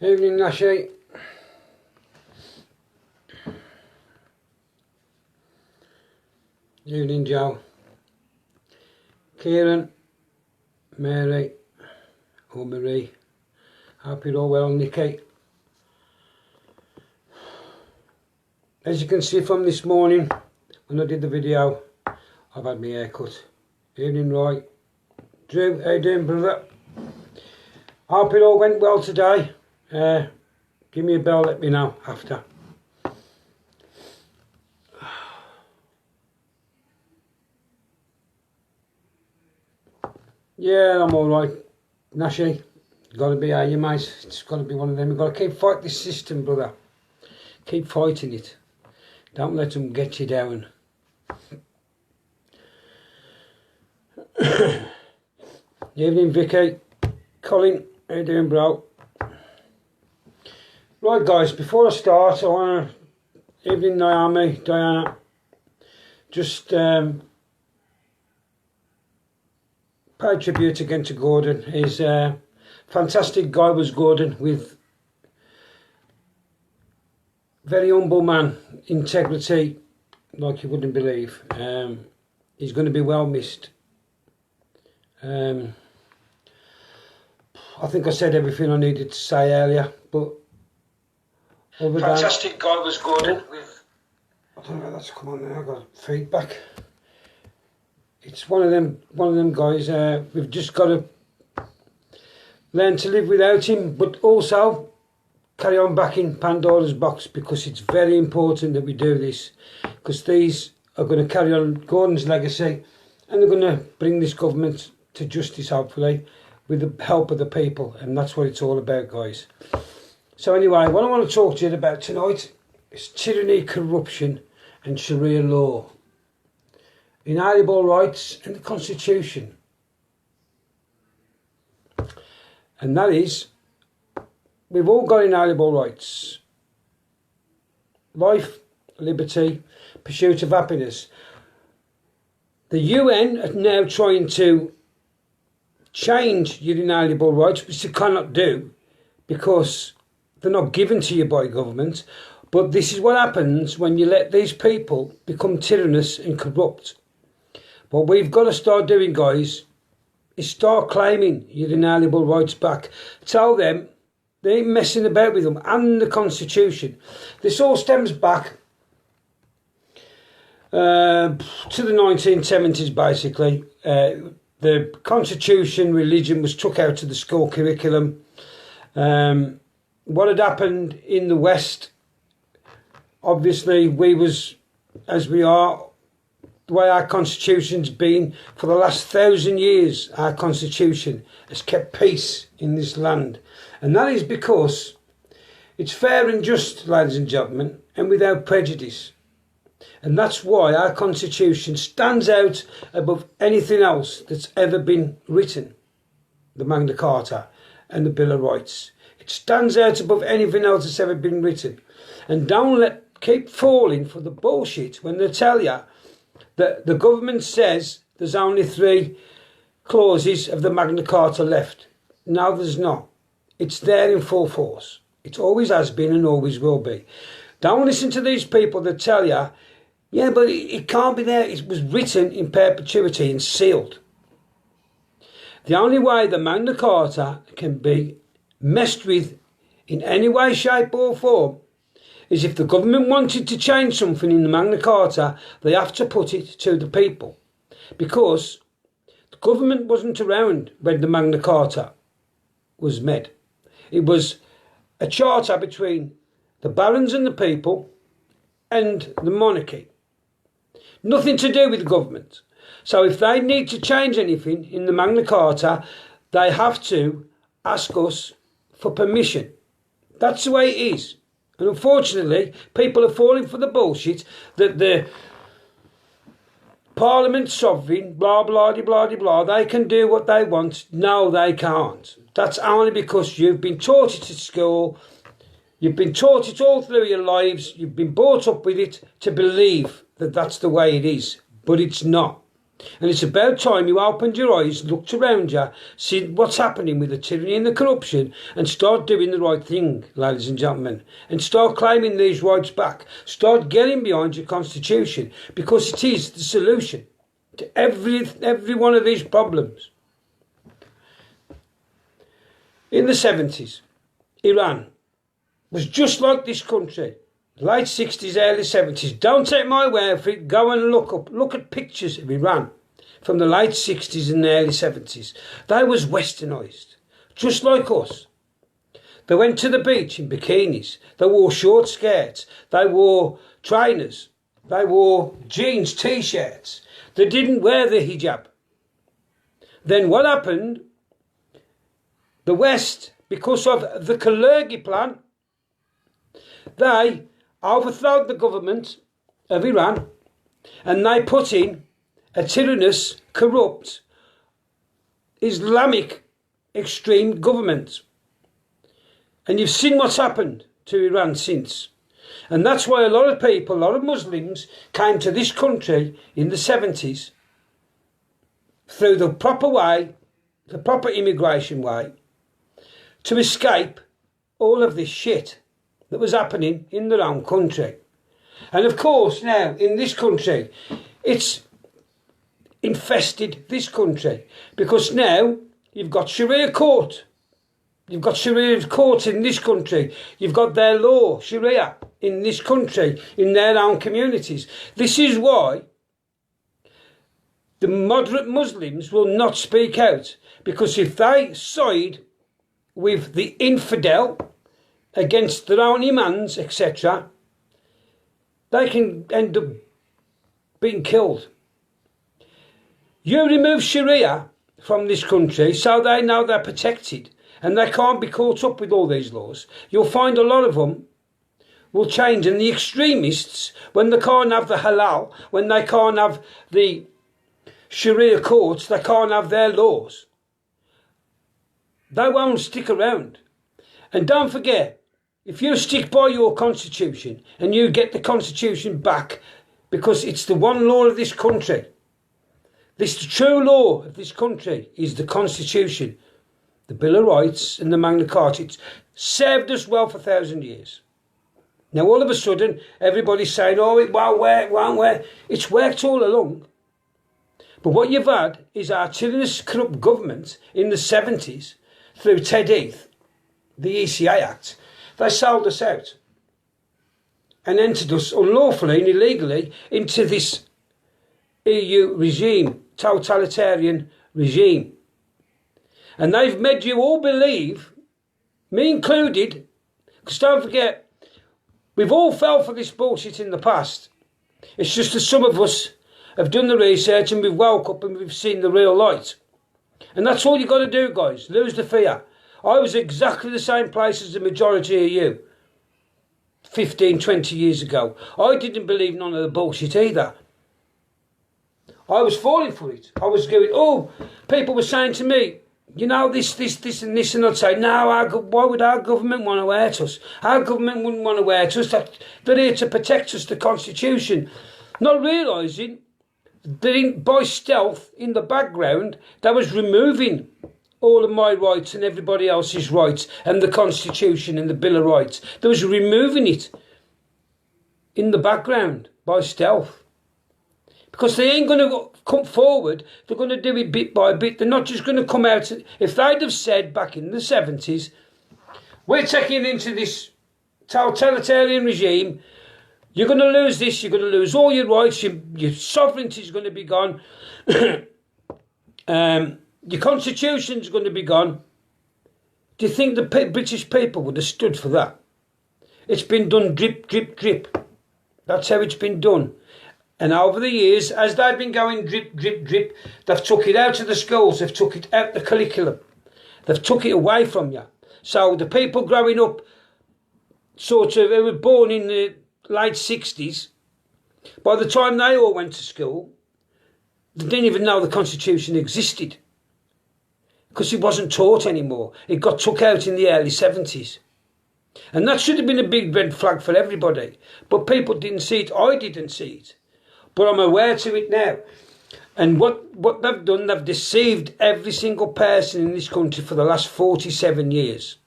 Evening, Nashi. Evening, Joe. Kieran, Mary, or Marie. Hope you're all well, Nikki. As you can see from this morning, when I did the video, I've had my hair cut. Evening, Roy. Drew, how you doing, brother? Hope it all went well today. Give me a bell, let me know after. Yeah, I'm alright. Nashi, gotta be you, mate. It's gotta be one of them. You've gotta keep fighting this system, brother. Keep fighting it. Don't let them get you down. Evening, Vicky. Colin, how you doing, bro? Right, guys, before I start, I want to... Evening, Naomi, Diana. Just pay tribute again to Gordon. He's a fantastic guy, was Gordon, with very humble man, integrity, like you wouldn't believe. He's going to be well missed. I think I said everything I needed to say earlier, but fantastic guy was Gordon. With I don't know, that's come on now. I got feedback. It's one of them guys. We've just got to learn to live without him, but also carry on backing Pandora's box, because it's very important that we do this, because these are going to carry on Gordon's legacy, and they're going to bring this government to justice, hopefully, with the help of the people, and that's what it's all about, guys. So anyway, what I want to talk to you about tonight is tyranny, corruption and Sharia law, inalienable rights and the Constitution. And that is, we've all got inalienable rights. Life, liberty, pursuit of happiness. The UN are now trying to change your inalienable rights, which they cannot do because they're not given to you by government. But this is what happens when you let these people become tyrannous and corrupt. What we've got to start doing, guys, is start claiming your inalienable rights back. Tell them they ain't messing about with them, and the Constitution. This all stems back to the 1970s, basically. The Constitution, religion was took out of the school curriculum. What had happened in the West, obviously we was, as we are, the way our Constitution's been for the last 1,000 years, our Constitution has kept peace in this land. And that is because it's fair and just, ladies and gentlemen, and without prejudice. And that's why our Constitution stands out above anything else that's ever been written. The Magna Carta and the Bill of Rights. It stands out above anything else that's ever been written. And don't keep falling for the bullshit when they tell you that the government says there's only 3 clauses of the Magna Carta left. No, there's not. It's there in full force. It always has been and always will be. Don't listen to these people that tell you, yeah, but it can't be there. It was written in perpetuity and sealed. The only way the Magna Carta can be messed with in any way, shape or form is if the government wanted to change something in the Magna Carta, they have to put it to the people. Because the government wasn't around when the Magna Carta was made. It was a charter between the barons and the people and the monarchy. Nothing to do with the government. So if they need to change anything in the Magna Carta, they have to ask us for permission. That's the way it is. And unfortunately, people are falling for the bullshit that the Parliament's sovereign, blah, blah, blah, blah, blah, they can do what they want. No, they can't. That's only because you've been taught it at school. You've been taught it all through your lives. You've been brought up with it to believe that that's the way it is. But it's not. And it's about time you opened your eyes, looked around you, see what's happening with the tyranny and the corruption, and start doing the right thing, ladies and gentlemen. And start claiming these rights back. Start getting behind your constitution, because it is the solution to every one of these problems. In the 70s, Iran was just like this country. Late 60s, early 70s. Don't take my word for it. Go and look at pictures of Iran from the late 60s and the early 70s. They was westernised, just like us. They went to the beach in bikinis. They wore short skirts. They wore trainers. They wore jeans, t-shirts. They didn't wear the hijab. Then what happened? The West, because of the Clarke plan, they overthrew the government of Iran, and they put in a tyrannous, corrupt, Islamic extreme government. And you've seen what's happened to Iran since. And that's why a lot of people, a lot of Muslims, came to this country in the 70s through the proper way, the proper immigration way, to escape all of this shit that was happening in their own country. And of course now in this country it's infested this country, because now you've got Sharia court. You've got Sharia court in this country. You've got their law, Sharia, in this country, in their own communities. This is why the moderate Muslims will not speak out, because if they side with the infidel against their own imams, etc., they can end up being killed. You remove Sharia from this country so they know they're protected and they can't be caught up with all these laws. You'll find a lot of them will change, and the extremists, when they can't have the halal, when they can't have the Sharia courts, they can't have their laws, they won't stick around. And don't forget, if you stick by your constitution and you get the constitution back, because it's the one law of this country, the true law of this country is the constitution, the Bill of Rights and the Magna Carta. It's served us well for 1,000 years. Now all of a sudden everybody's saying, oh, it won't work, won't work. It's worked all along. But what you've had is our tyrannous, corrupt government in the 70s, through Ted Heath, the ECA Act. They sold us out and entered us unlawfully and illegally into this EU regime, totalitarian regime. And they've made you all believe, me included, because don't forget, we've all fell for this bullshit in the past. It's just that some of us have done the research and we've woke up and we've seen the real light. And that's all you've got to do, guys. Lose the fear. I was exactly the same place as the majority of you 15, 20 years ago. I didn't believe none of the bullshit either. I was falling for it. I was going, oh, people were saying to me, you know, this and this, and I'd say, no, why would our government want to hurt us? Our government wouldn't want to hurt us. They're here to protect us, the Constitution. Not realising that by stealth, in the background, they was removing all of my rights and everybody else's rights and the Constitution and the Bill of Rights. They was removing it in the background by stealth. Because they ain't going to come forward, they're going to do it bit by bit. They're not just going to come out. If they'd have said back in the 70s, we're taking into this totalitarian regime, you're going to lose this, you're going to lose all your rights, your sovereignty is going to be gone, your constitution's going to be gone. Do you think the British people would have stood for that? It's been done drip, drip, drip. That's how it's been done. And over the years, as they've been going drip, drip, drip, they've took it out of the schools, they've took it out the curriculum, they've took it away from you. So the people growing up, sort of, who were born in the late 60s, by the time they all went to school, they didn't even know the Constitution existed, because it wasn't taught anymore. It got took out in the early 70s. And that should have been a big red flag for everybody. But people didn't see it. I didn't see it. But I'm aware to it now. And what they've done, they've deceived every single person in this country for the last 47 years.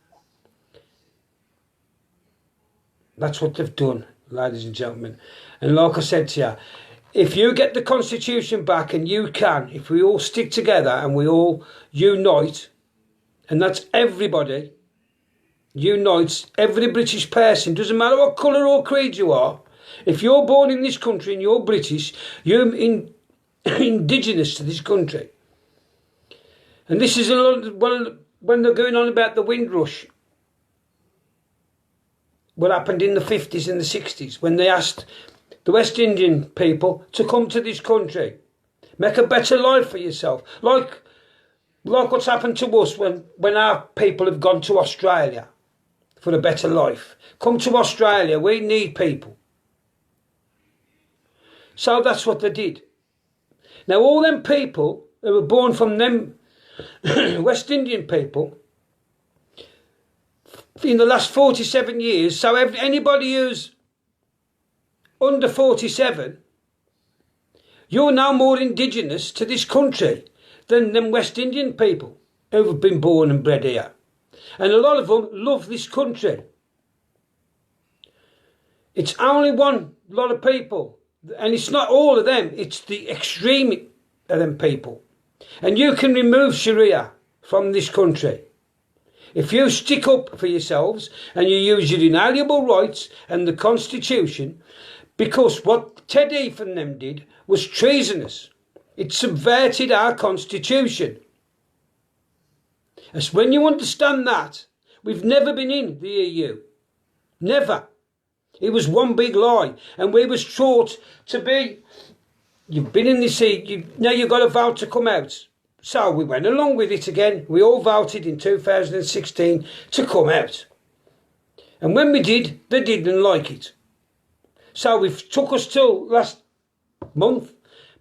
That's what they've done, ladies and gentlemen. And like I said to you, if you get the Constitution back, and you can, if we all stick together and we all unite, and that's everybody, unites every British person, doesn't matter what colour or creed you are, if you're born in this country and you're British, you're indigenous to this country. And this is when they're going on about the Windrush, what happened in the 50s and the 60s, when they asked the West Indian people to come to this country, make a better life for yourself, like what's happened to us when our people have gone to Australia for a better life. Come to Australia, we need people. So that's what they did. Now all them people who were born from them West Indian people in the last 47 years, so anybody who's under 47, you're now more indigenous to this country than them West Indian people who've been born and bred here. And a lot of them love this country. It's only one lot of people, and it's not all of them, it's the extreme of them people. And you can remove Sharia from this country if you stick up for yourselves and you use your inalienable rights and the Constitution, because what Ted Heath and them did was treasonous. It subverted our Constitution. And when you understand that, we've never been in the EU. Never. It was one big lie. And we was taught to be, you've been in this EU, now you've got to vote to come out. So we went along with it again. We all voted in 2016 to come out. And when we did, they didn't like it. So it took us till last month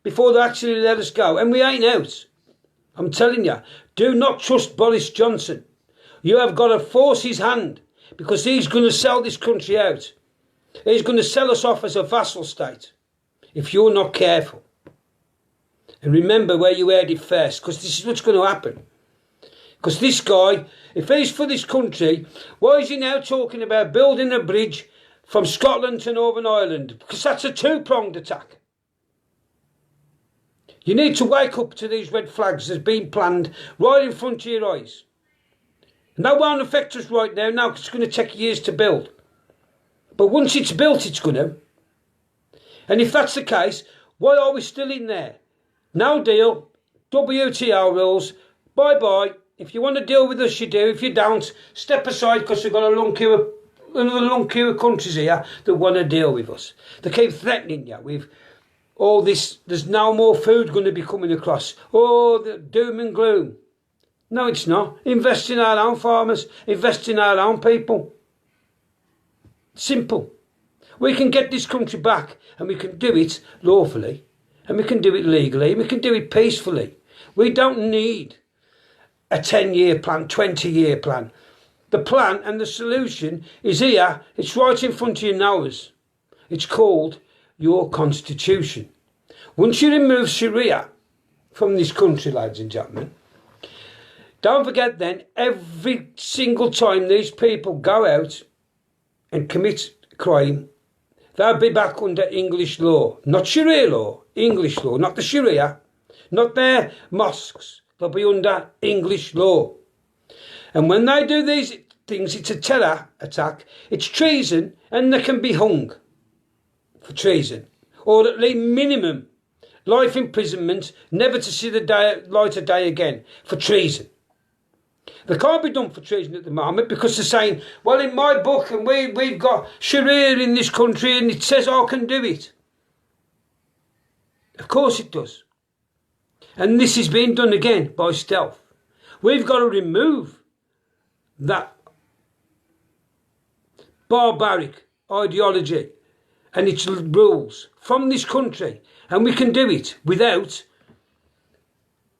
before they actually let us go. And we ain't out. I'm telling you, do not trust Boris Johnson. You have got to force his hand, because he's going to sell this country out. He's going to sell us off as a vassal state if you're not careful. And remember where you heard it first, because this is what's going to happen. Because this guy, if he's for this country, why is he now talking about building a bridge from Scotland to Northern Ireland? Because that's a two-pronged attack. You need to wake up to these red flags that's been planned right in front of your eyes. And that won't affect us right now, because it's going to take years to build. But once it's built, it's going to. And if that's the case, why are we still in there? No deal, WTO rules, bye-bye. If you want to deal with us, you do. If you don't, step aside, because we've got another long queue of countries here that want to deal with us. They keep threatening you with all this, there's no more food going to be coming across. Oh, the doom and gloom. No, it's not. Invest in our own farmers, invest in our own people. Simple. We can get this country back, and we can do it lawfully, and we can do it legally, and we can do it peacefully. We don't need a 10-year plan, 20-year plan. The plan and the solution is here. It's right in front of your nose. It's called your Constitution. Once you remove Sharia from this country, ladies and gentlemen, don't forget then, every single time these people go out and commit crime, they'll be back under English law. Not Sharia law, English law. Not the Sharia, not their mosques. They'll be under English law. And when they do these things, it's a terror attack, it's treason, and they can be hung for treason. Or at least minimum life imprisonment, never to see the light of day again, for treason. They can't be done for treason at the moment, because they're saying, well, in my book, and we've got Sharia in this country, and it says I can do it. Of course it does. And this is being done again by stealth. We've got to remove that barbaric ideology and its rules from this country, and we can do it without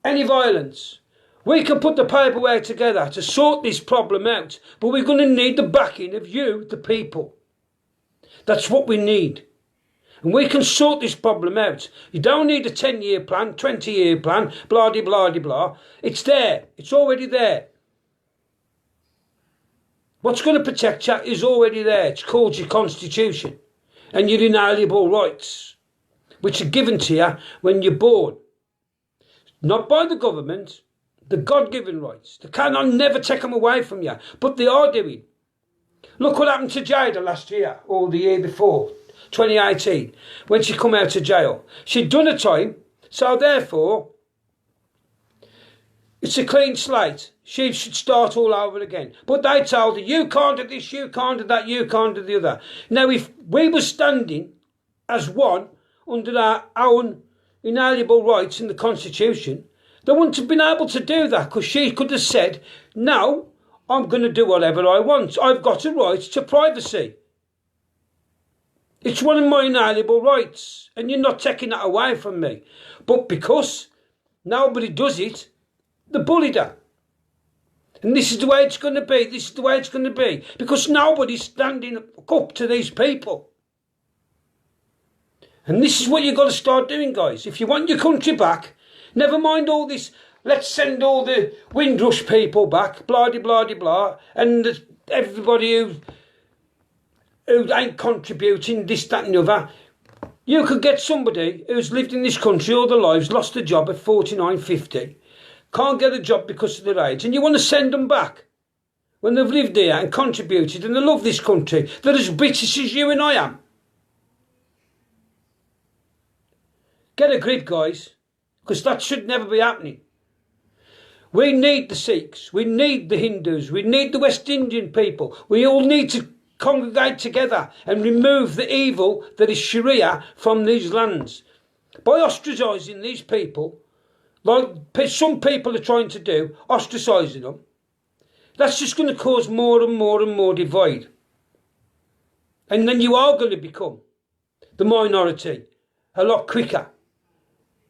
any violence. We can put the paperwork together to sort this problem out, but we're going to need the backing of you, the people. That's what we need. And we can sort this problem out. You don't need a 10-year plan, 20-year plan, blah, de, blah, de, blah. It's there. It's already there. What's going to protect you is already there. It's called your Constitution and your inalienable rights, which are given to you when you're born. Not by the government, the God-given rights. They cannot never take them away from you, but they are doing. Look what happened to Jada last year, or the year before, 2018, when she come out of jail. She'd done her time, so therefore, it's a clean slate. She should start all over again. But they told her, you can't do this, you can't do that, you can't do the other. Now, if we were standing as one under our own inalienable rights in the Constitution, they wouldn't have been able to do that, because she could have said, no, I'm going to do whatever I want. I've got a right to privacy. It's one of my inalienable rights, and you're not taking that away from me. But because nobody does it, they bullied her. And this is the way it's going to be. This is the way it's going to be. Because nobody's standing up to these people. And this is what you've got to start doing, guys. If you want your country back, never mind all this, let's send all the Windrush people back, blah, de, blah, de, blah, and everybody who ain't contributing, this, that and the other. You could get somebody who's lived in this country all their lives, lost a job at 49, 50, can't get a job because of their age, and you want to send them back when they've lived here and contributed and they love this country. They're as British as you and I am. Get a grip, guys, because that should never be happening. We need the Sikhs, we need the Hindus, we need the West Indian people. We all need to congregate together and remove the evil that is Sharia from these lands. By ostracising these people, like some people are trying to do, ostracising them, that's just going to cause more and more and more divide. And then you are going to become the minority a lot quicker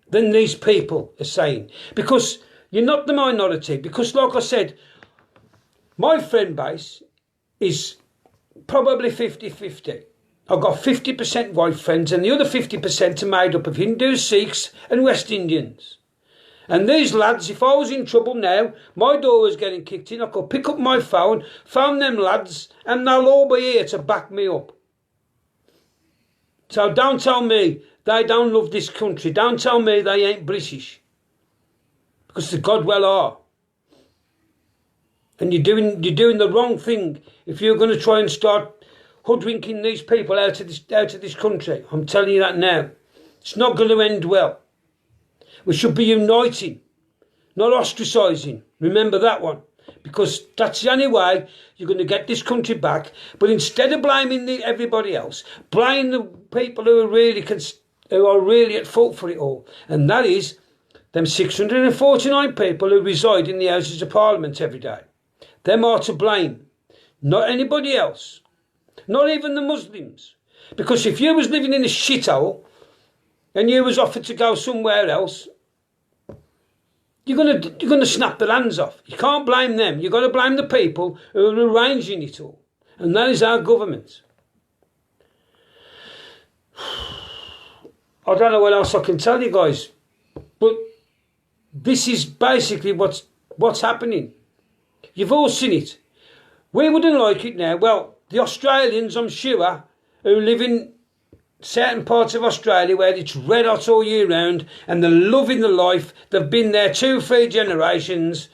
than these people are saying. Because you're not the minority. Because like I said, my friend base is probably 50-50. I've got 50% white friends and the other 50% are made up of Hindus, Sikhs and West Indians. And these lads, if I was in trouble now, my door was getting kicked in, I could pick up my phone them lads, and they'll all be here to back me up. So don't tell me they don't love this country. Don't tell me they ain't British. Because the God well are. And you're doing the wrong thing if you're going to try and start hoodwinking these people out of this country. I'm telling you that now. It's not going to end well. We should be uniting, not ostracising. Remember that one. Because that's the only way you're going to get this country back. But instead of blaming everybody else, blame the people who are really at fault for it all. And that is them 649 people who reside in the Houses of Parliament every day. Them are to blame. Not anybody else. Not even the Muslims. Because if you was living in a shithole and you was offered to go somewhere else, you're gonna snap the hands off. You can't blame them. You've got to blame the people who are arranging it all. And that is our government. I don't know what else I can tell you guys. But this is basically what's happening. You've all seen it. We wouldn't like it now. Well, the Australians, I'm sure, who live in certain parts of Australia where it's red hot all year round and they're loving the life, they've been there 2-3 generations,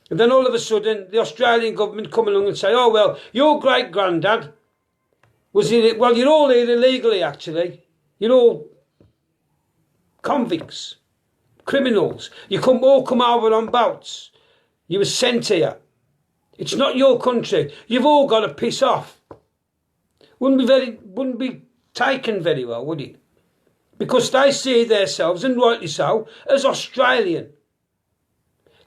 and then all of a sudden the Australian government come along and say, oh well, your great granddad was in it. Well, you're all here illegally actually. You're all convicts, criminals. You all come over on boats. You were sent here. It's not your country. You've all got to piss off. Wouldn't be taken very well, would it? Because they see themselves, and rightly so, as Australian.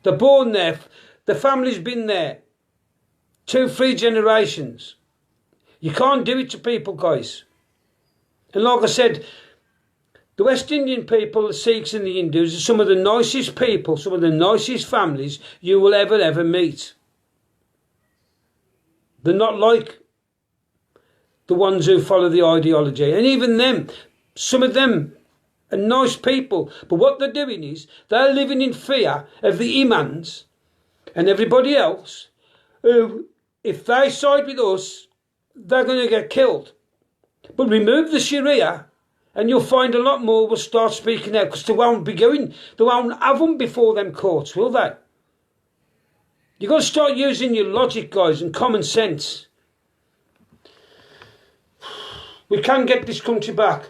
They're born there. The family's been there 2-3 generations. You can't do it to people, guys. And like I said, the West Indian people, the Sikhs and the Hindus, are some of the nicest people, some of the nicest families you will ever meet. They're not like the ones who follow the ideology. And even them, Some of them are nice people, but what they're doing is they're living in fear of the imams and everybody else who, if they side with us, they're going to get killed. But remove the Sharia and you'll find a lot more will start speaking out, because they won't have them before them courts, will they? You've got to start using your logic, guys, and common sense. We can get this country back.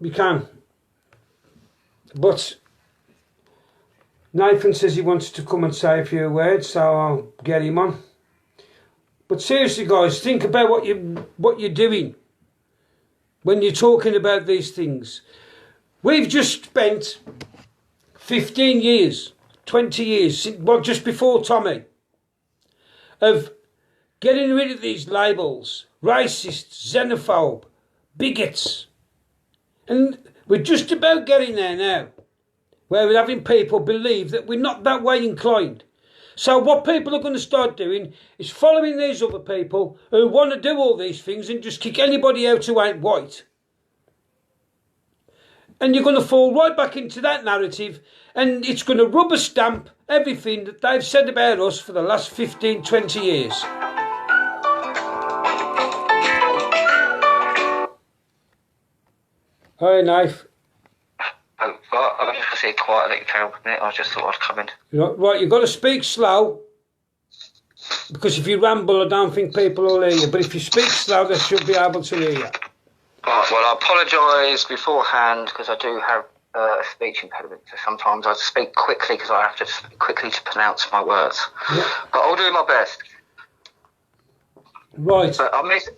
We can. But Nathan says he wants to come and say a few words, so I'll get him on. But seriously, guys, think about what you're doing when you're talking about these things. We've just spent 15 years, 20 years, well, just before Tommy, of getting rid of these labels, racists, xenophobe, bigots. And we're just about getting there now, where we're having people believe that we're not that way inclined. So what people are going to start doing is following these other people who want to do all these things and just kick anybody out who ain't white. And you're going to fall right back into that narrative, and it's going to rubber stamp everything that they've said about us for the last 15, 20 years. Hi, Knife. Oh, well, I'm just going to say quiet, let you carry on with it. I just thought I'd come in. Right, you've got to speak slow, because if you ramble, I don't think people will hear you. But if you speak slow, they should be able to hear you. Right, well, I apologise beforehand, because I do have a speech impediment. So sometimes I speak quickly, because I have to speak quickly to pronounce my words. Yeah. But I'll do my best. Right. But I've missed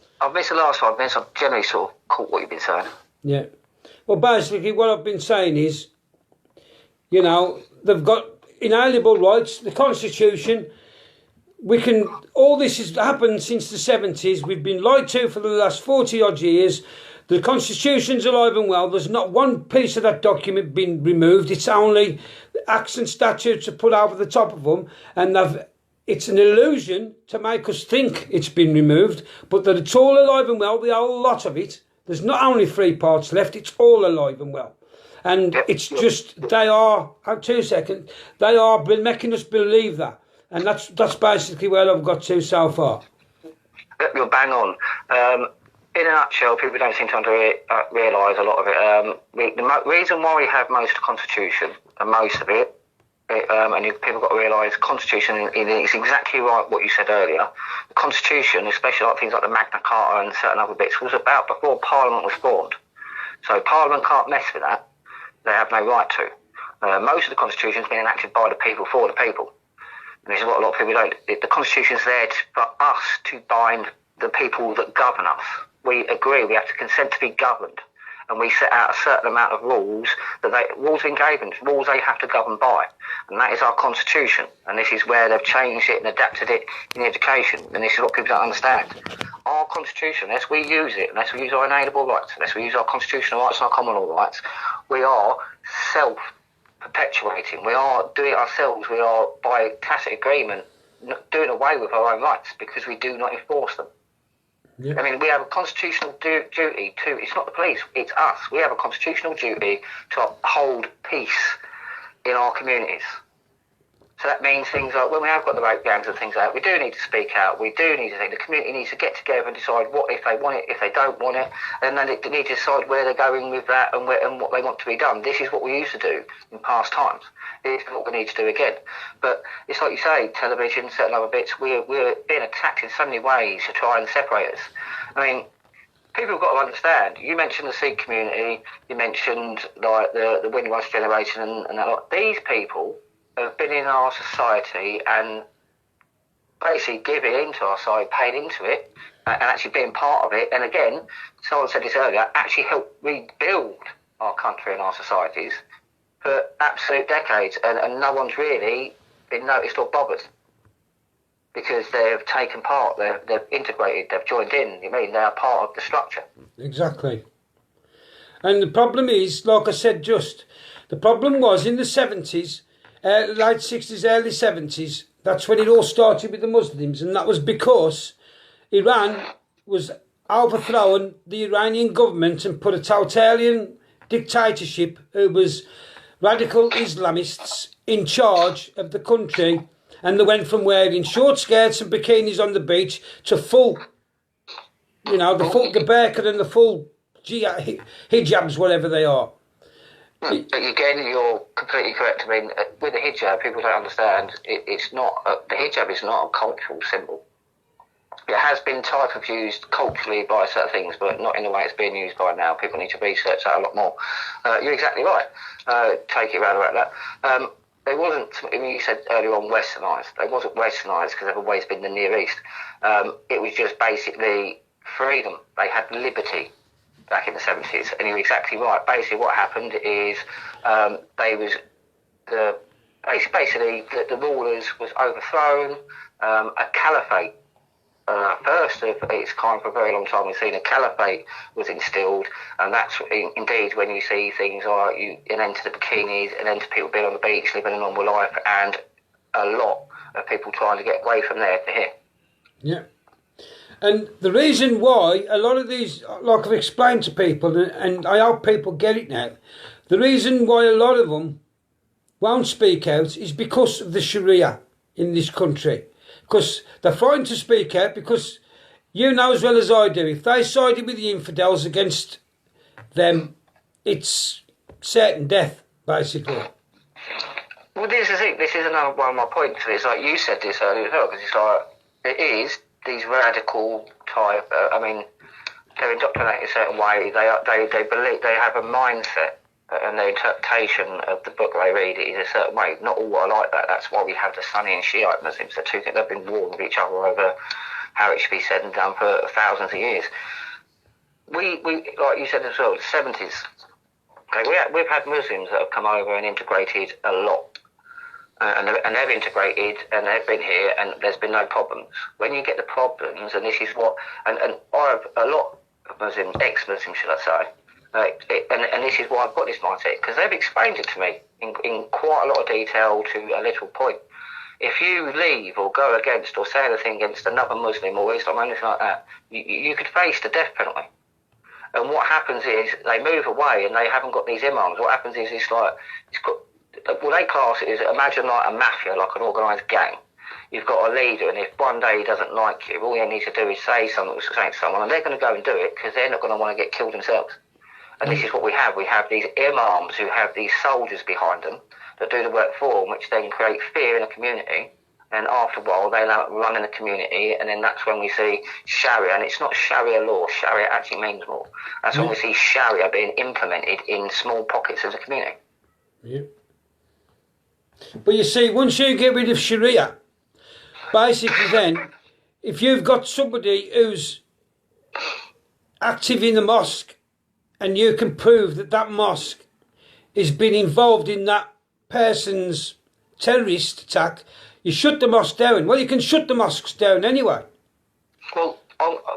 the last 5 minutes. I've generally sort of caught what you've been saying. Yeah. Well, basically, what I've been saying is, you know, they've got inalienable rights, the Constitution. All this has happened since the 70s. We've been lied to for the last 40-odd years. The Constitution's alive and well. There's not one piece of that document been removed. It's only acts and statutes are put over the top of them. And it's an illusion to make us think it's been removed, but that it's all alive and well, the whole lot of it. There's not only 3 parts left, it's all alive and well. And it's just, they are making us believe that. And that's basically where I've got to so far. You're bang on. In a nutshell, people don't seem to realise a lot of it. The reason why we have most of the Constitution, and most of it, and people got to realise, Constitution is exactly right what you said earlier. The Constitution, especially like things like the Magna Carta and certain other bits, was about before Parliament was formed. So Parliament can't mess with that. They have no right to. Most of the Constitution has been enacted by the people for the people. And this is what a lot of people don't. The Constitution is there for us to bind the people that govern us. We agree we have to consent to be governed. And we set out a certain amount of rules, rules of engagement, rules they have to govern by. And that is our Constitution. And this is where they've changed it and adapted it in education. And this is what people don't understand. Our Constitution, unless we use it, unless we use our inalienable rights, unless we use our constitutional rights and our common law rights, we are self-perpetuating. We are doing it ourselves. We are, by tacit agreement, doing away with our own rights because we do not enforce them. Yeah. I mean, we have a constitutional duty to, it's not the police, it's us. We have a constitutional duty to uphold peace in our communities. So that means things like when we have got the rape gangs and things like that, we do need to speak out. We do need to think the community needs to get together and decide what, if they want it, if they don't want it, and then they need to decide where they're going with that and what they want to be done. This is what we used to do in past times. This is what we need to do again. But it's like you say, television, certain other bits, we're being attacked in so many ways to try and separate us. I mean, people have got to understand. You mentioned the Sikh community, you mentioned like the Windrush generation and that lot. These people have been in our society and basically giving into our society, paid into it, and actually being part of it. And again, someone said this earlier, actually helped rebuild our country and our societies for absolute decades. And no one's really been noticed or bothered because they've taken part, they've integrated, they've joined in. I mean, they're part of the structure. Exactly. And the problem is, like I said, the problem was in the 70s, late 60s, early 70s, that's when it all started with the Muslims, and that was because Iran was overthrown the Iranian government and put a totalitarian dictatorship who was radical Islamists in charge of the country, and they went from wearing short skirts and bikinis on the beach to full, the burqa and the full hijabs, whatever they are. But again, you're completely correct. I mean, with the hijab, people don't understand. It's not the hijab is not a cultural symbol. It has been type of used culturally by certain things, but not in the way it's being used by now. People need to research that a lot more. You're exactly right. Take it around about that. They wasn't. I mean, you said earlier on westernised. They wasn't westernised because they've always been the Near East. It was just basically freedom. They had liberty back in the 70s, and you're exactly right. Basically, what happened is basically the rulers was overthrown. A caliphate, first of its kind for a very long time, we've seen a caliphate was instilled, and that's indeed when you see things like an end to the bikinis, an end to people being on the beach, living a normal life, and a lot of people trying to get away from there to here. Yeah. And the reason why a lot of these, like I've explained to people, and I hope people get it now, the reason why a lot of them won't speak out is because of the Sharia in this country. Because they're frightened to speak out, because you know as well as I do, if they sided with the infidels against them, it's certain death, basically. Well, this is it. This is another one of my points. It's like you said this earlier as well, because it's like, it is these radical type, they're indoctrinated a certain way. They believe, they have a mindset, and their interpretation of the book they read is a certain way. Not all are like that. That's why we have the Sunni and Shiite Muslims. The two things, they've been warring with each other over how it should be said and done for thousands of years. We like you said as well, the 70s. Okay, we've had Muslims that have come over and integrated a lot. And they've integrated, and they've been here, and there's been no problems. When you get the problems, and this is what, and I have a lot of Muslims, ex-Muslims, should I say, and this is why I've got this mindset, because they've explained it to me in quite a lot of detail to a little point. If you leave or go against or say anything against another Muslim or Islam or anything like that, you could face the death penalty. And what happens is they move away, and they haven't got these imams. What happens is well, they class it as, imagine like a mafia, like an organised gang. You've got a leader, and if one day he doesn't like you, all you need to do is say something to someone, and they're going to go and do it because they're not going to want to get killed themselves. And this is what we have. We have these imams who have these soldiers behind them that do the work for them, which then create fear in the community. And after a while, they run in the community, and then that's when we see Sharia. And it's not Sharia law. Sharia actually means more. That's when we see Sharia being implemented in small pockets of the community. Yeah. But you see, once you get rid of Sharia, basically then, if you've got somebody who's active in the mosque, and you can prove that that mosque has been involved in that person's terrorist attack, you shut the mosque down. Well, you can shut the mosques down anyway. Well,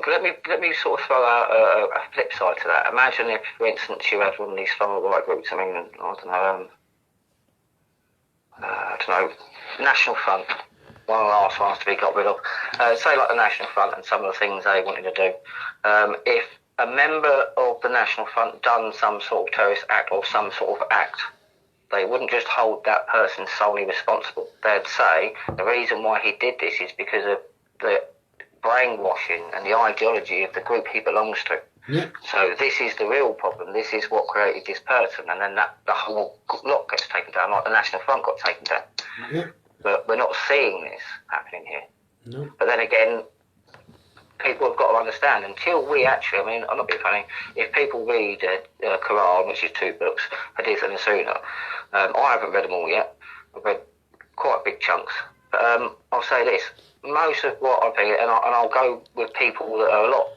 let me sort of throw out a flip side to that. Imagine if, for instance, you had one of these far-right groups. I mean, I don't know, National Front, one of the last ones to be got rid of. Say like the National Front and some of the things they wanted to do. If a member of the National Front done some sort of terrorist act or some sort of act, they wouldn't just hold that person solely responsible. They'd say the reason why he did this is because of the brainwashing and the ideology of the group he belongs to. Yeah. So this is the real problem. This is what created this person, and then the whole lot gets taken down, like the National Front got taken down. Yeah. But we're not seeing this happening here. No. But then again, people have got to understand, until we actually, I mean, I'm not being funny, if people read Quran, which is 2 books, Hadith and the Sunnah, I haven't read them all yet. I've read quite big chunks. But I'll say this, most of what I've read, and I'll go with people that are a lot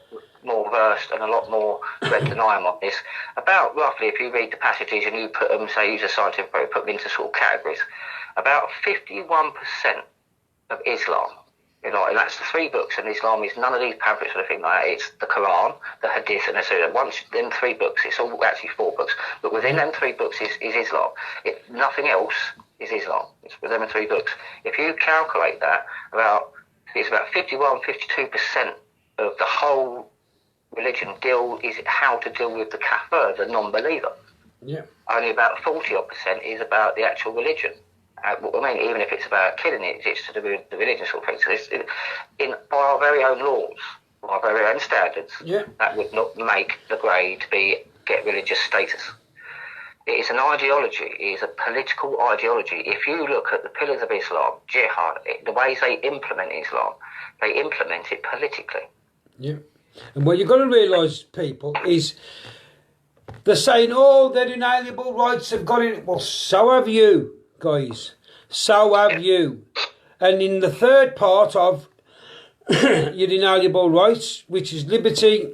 more versed and a lot more read than I am on this, about roughly, if you read the passages and you put them, say, use a scientific approach, put them into sort of categories, about 51% of Islam, and that's the 3 books, and Islam is none of these pamphlets or anything like that. It's the Quran, the Hadith, and the Sunnah. Once them 3 books, it's all actually 4 books, but within them 3 books is Islam. Nothing else is Islam. It's within them 3 books. If you calculate that, it's about 51, 52% of the whole religion is how to deal with the kafir, the non-believer. Yeah. Only about 40% is about the actual religion. I mean, even if it's about killing it, it's to do with the religion sort of thing. So by our very own laws, our very own standards, that would not make the grade get religious status. It is an ideology. It is a political ideology. If you look at the pillars of Islam, jihad, the ways they implement Islam, they implement it politically. Yeah. And what you've got to realise, people, is they're saying, oh, their inalienable rights have got it. Well, so have you, guys. So have you. And in the third part of your inalienable rights, which is liberty,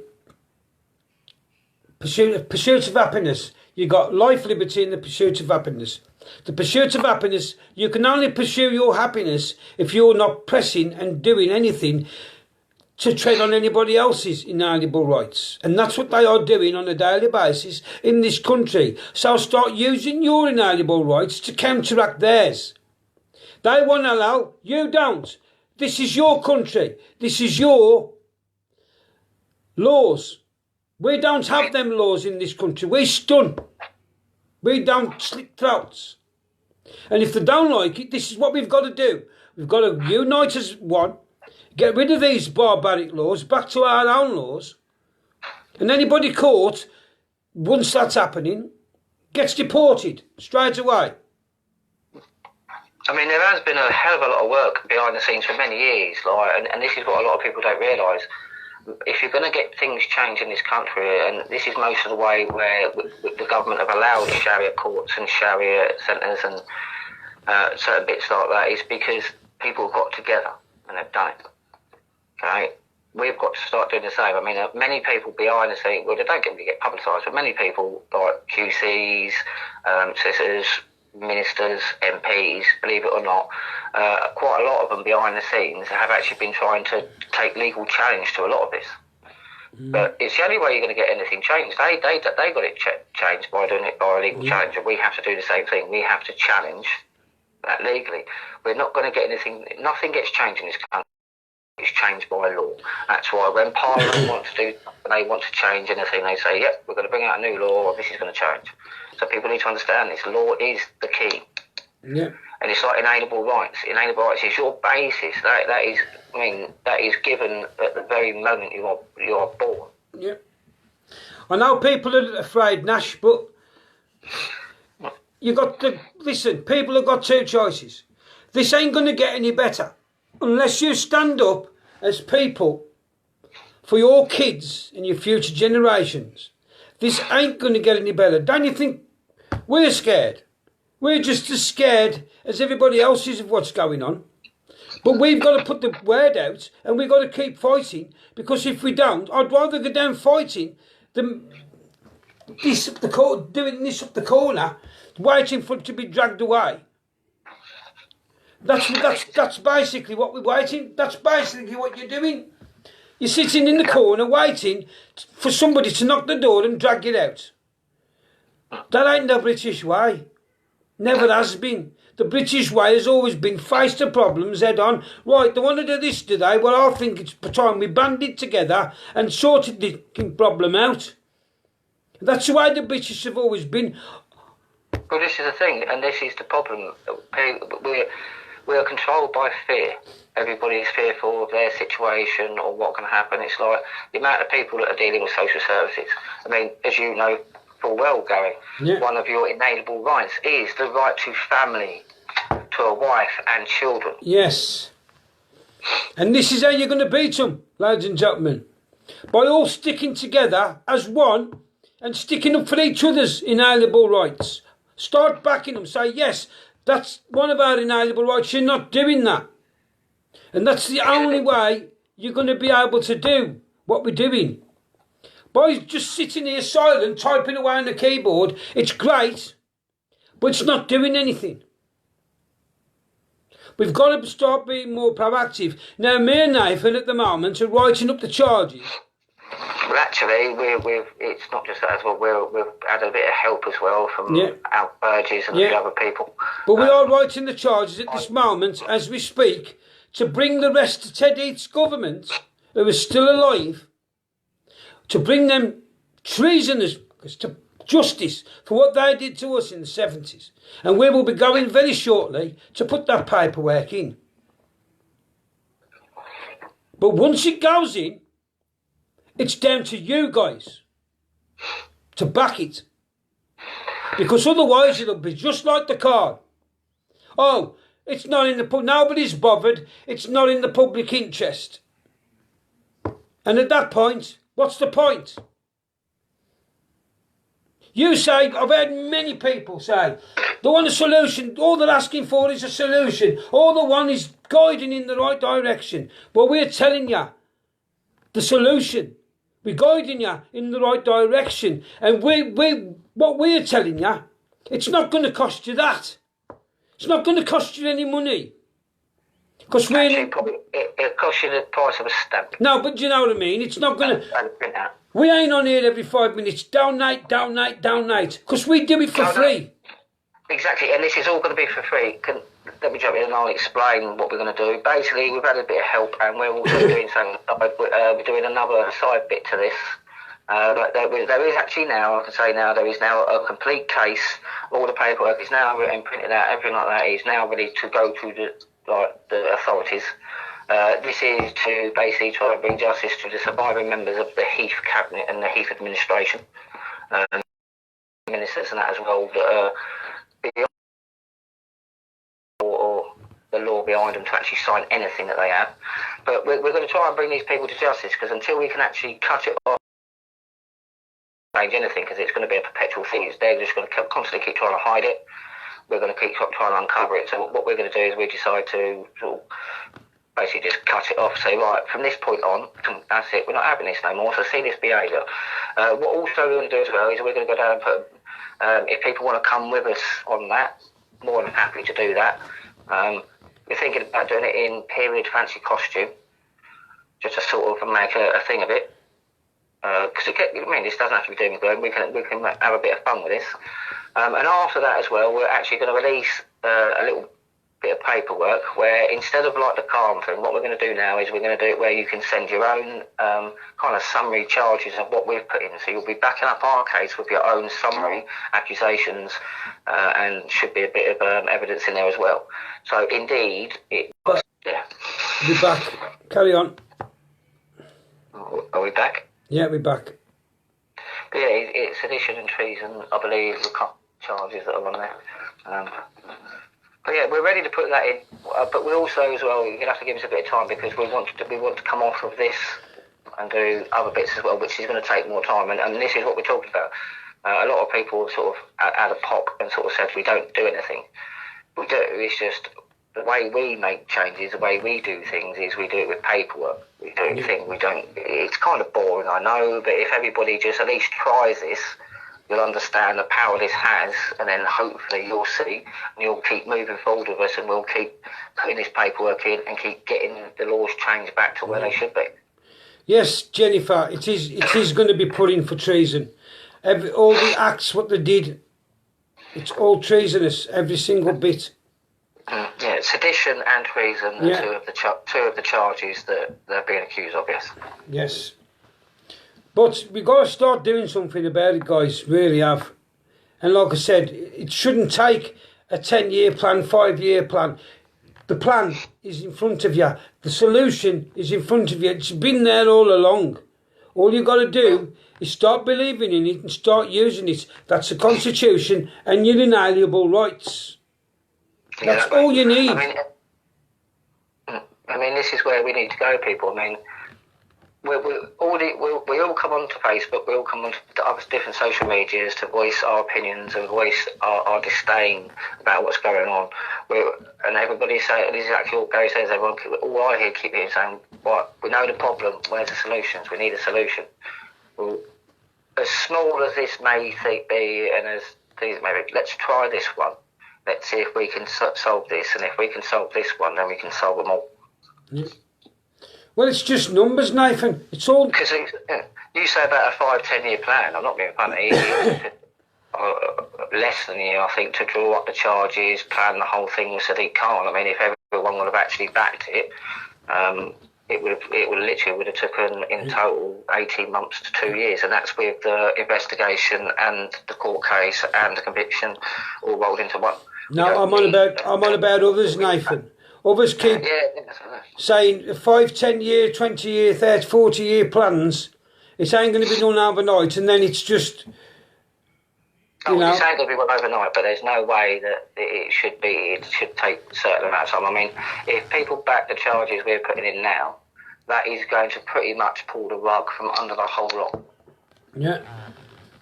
pursuit of happiness. You got life, liberty, and the pursuit of happiness. The pursuit of happiness, you can only pursue your happiness if you're not pressing and doing anything to tread on anybody else's inalienable rights. And that's what they are doing on a daily basis in this country. So start using your inalienable rights to counteract theirs. They want to allow, you don't. This is your country. This is your laws. We don't have them laws in this country. We stun. We don't slit throats. And if they don't like it, this is what we've got to do. We've got to unite as one, get rid of these barbaric laws, back to our own laws. And anybody caught, once that's happening, gets deported straight away. I mean, there has been a hell of a lot of work behind the scenes for many years, and this is what a lot of people don't realise. If you're going to get things changed in this country, and this is most of the way where the government have allowed Sharia courts and Sharia centres and certain bits like that, is because people have got together and they've done it. Okay? We've got to start doing the same. I mean, many people behind the scenes, well, they don't get publicised, but many people like QCs, sisters, ministers, MPs, believe it or not, quite a lot of them behind the scenes have actually been trying to take legal challenge to a lot of this. But it's the only way you're going to get anything changed. They got it changed by doing it by a legal challenge, and we have to do the same thing. We have to challenge that legally. We're not going to get anything. Nothing gets changed in this country. It's changed by law. That's why when Parliament wants to they want to change anything, they say, "Yep, we're going to bring out a new law, or this is going to change." So people need to understand this. Law is the key. Yeah. And it's like inalienable rights. Inalienable rights is your basis. That is, I mean, that is given at the very moment you are born. Yeah. I know people are afraid, Nash, but you got to listen. People have got two choices. This ain't going to get any better unless you stand up as people for your kids and your future generations. This ain't going to get any better. Don't you think we're scared? We're just as scared as everybody else is of what's going on. But we've got to put the word out, and we've got to keep fighting, because if we don't, I'd rather go down fighting than doing this up the corner, waiting for it to be dragged away. That's basically what we're waiting. That's basically what you're doing. You're sitting in the corner waiting for somebody to knock the door and drag it out. That ain't the British way. Never has been. The British way has always been face the problems head on. Right, they want to do this today. Well, I think it's time we banded together and sorted the problem out. That's the way the British have always been. Well, this is the thing, and this is the problem. We are controlled by fear. Everybody is fearful of their situation or what can happen. It's like the amount of people that are dealing with social services. I mean, as you know full well, Gary, one of your inalienable rights is the right to family, to a wife and children. Yes. And this is how you're going to beat them, ladies and gentlemen. By all sticking together as one and sticking up for each other's inalienable rights. Start backing them. Say, yes, that's one of our inalienable rights. You're not doing that. And that's the only way you're going to be able to do what we're doing. By just sitting here silent, typing away on the keyboard, it's great, but it's not doing anything. We've got to start being more proactive. Now, me and Nathan at the moment are writing up the charges. Well, actually, it's not just that as well. We've had a bit of help as well from our Burgess and the other people. But we are writing the charges at this moment, as we speak, to bring the rest of Ted Heath's government, who is still alive, to bring them treasoners to justice for what they did to us in the 70s. And we will be going very shortly to put that paperwork in. But once it goes in, it's down to you guys to back it. Because otherwise it'll be just like the card. Oh, it's not in the nobody's bothered, it's not in the public interest. And at that point, what's the point? You say, I've heard many people say, they want a solution, all they're asking for is a solution, all they want is guiding in the right direction. But we're telling you the solution. We're guiding you in the right direction. And what we're telling you, it's not going to cost you that. It's not going to cost you any money. Because it'll cost you the price of a stamp. No, but you know what I mean? It's not going to... We ain't on here every 5 minutes. Donate. Because we do it for free. Exactly, and this is all going to be for free. Let me jump in and I'll explain what we're going to do. Basically, we've had a bit of help and we're also doing something. We're doing another side bit to this. There is actually now, I can say now, there is now a complete case. All the paperwork is now written, printed out, everything like that is now ready to go to the authorities. This is to basically try to bring justice to the surviving members of the Heath Cabinet and the Heath administration, ministers and that as well, or the law behind them to actually sign anything that they have. But we're going to try and bring these people to justice, because until we can actually cut it off, change anything, because it's going to be a perpetual thing. They're just going to constantly keep trying to hide it. We're going to keep trying to uncover it. So what we're going to do is we decide to sort of basically just cut it off, say, right, from this point on, that's it, we're not having this no more, so see this behaviour. What also we're going to do as well is we're going to go down and put, if people want to come with us on that, more than happy to do that. We're thinking about doing it in period fancy costume, just to sort of make a thing of it. Because this doesn't have to be doom and gloom, we can have a bit of fun with this. And after that as well, we're actually going to release a little bit of paperwork where, instead of like the calm thing, what we're going to do now is we're going to do it where you can send your own kind of summary charges of what we've put in. So you'll be backing up our case with your own summary accusations, and should be a bit of evidence in there as well. So indeed, it was, yeah. We're back. Carry on. Are we back? Yeah, we're back. But yeah, it's sedition and treason, I believe, the charges that are on there. But yeah, we're ready to put that in, but we also, as well, you're going to have to give us a bit of time, because we want to come off of this and do other bits as well, which is going to take more time. And this is what we're talking about. A lot of people sort of add a pop and sort of said we don't do anything. We do. It's just the way we make changes, the way we do things is we do it with paperwork. We do things. We don't. It's kind of boring, I know, but if everybody just at least tries this, you'll understand the power this has, and then hopefully you'll see, and you'll keep moving forward with us, and we'll keep putting this paperwork in and keep getting the laws changed back to where they should be. Yes, Jennifer, it is going to be put in for treason. All the acts, what they did, it's all treasonous, every single bit. Yeah, sedition and treason are two of the charges that they're being accused of, yes. Yes. But we've got to start doing something about it, guys, really have. And like I said, it shouldn't take a 10-year plan, 5-year plan. The plan is in front of you. The solution is in front of you. It's been there all along. All you've got to do is start believing in it and start using it. That's the Constitution and your inalienable rights. That's all you need. I mean, this is where we need to go, people. I mean, we all come onto Facebook, we all come onto other different social medias to voice our opinions and voice our disdain about what's going on. And everybody says, this is exactly what Gary says, all I hear keep hearing saying, what, we know the problem, where's the solutions? We need a solution. Well, as small as this may be, and as these may be, let's try this one. Let's see if we can solve this, and if we can solve this one, then we can solve them all. Yeah. Well, it's just numbers, Nathan. It's all... Because you say about a 5-10 year plan. I'm not being funny. Less than a year, I think, to draw up the charges, plan the whole thing with Sadiq Khan. I mean, if everyone would have actually backed it, it would literally would have taken in total 18 months to 2 years, and that's with the investigation and the court case and the conviction all rolled into one. No, I'm on about others, Nathan. Others keep saying 5, 10 year, 20 year, 30, 40 year plans. It ain't going to be done overnight, and then it's just. It's ain't going to be one overnight, but there's no way that it should be. It should take a certain amount of time. I mean, if people back the charges we're putting in now, that is going to pretty much pull the rug from under the whole lot. Yeah.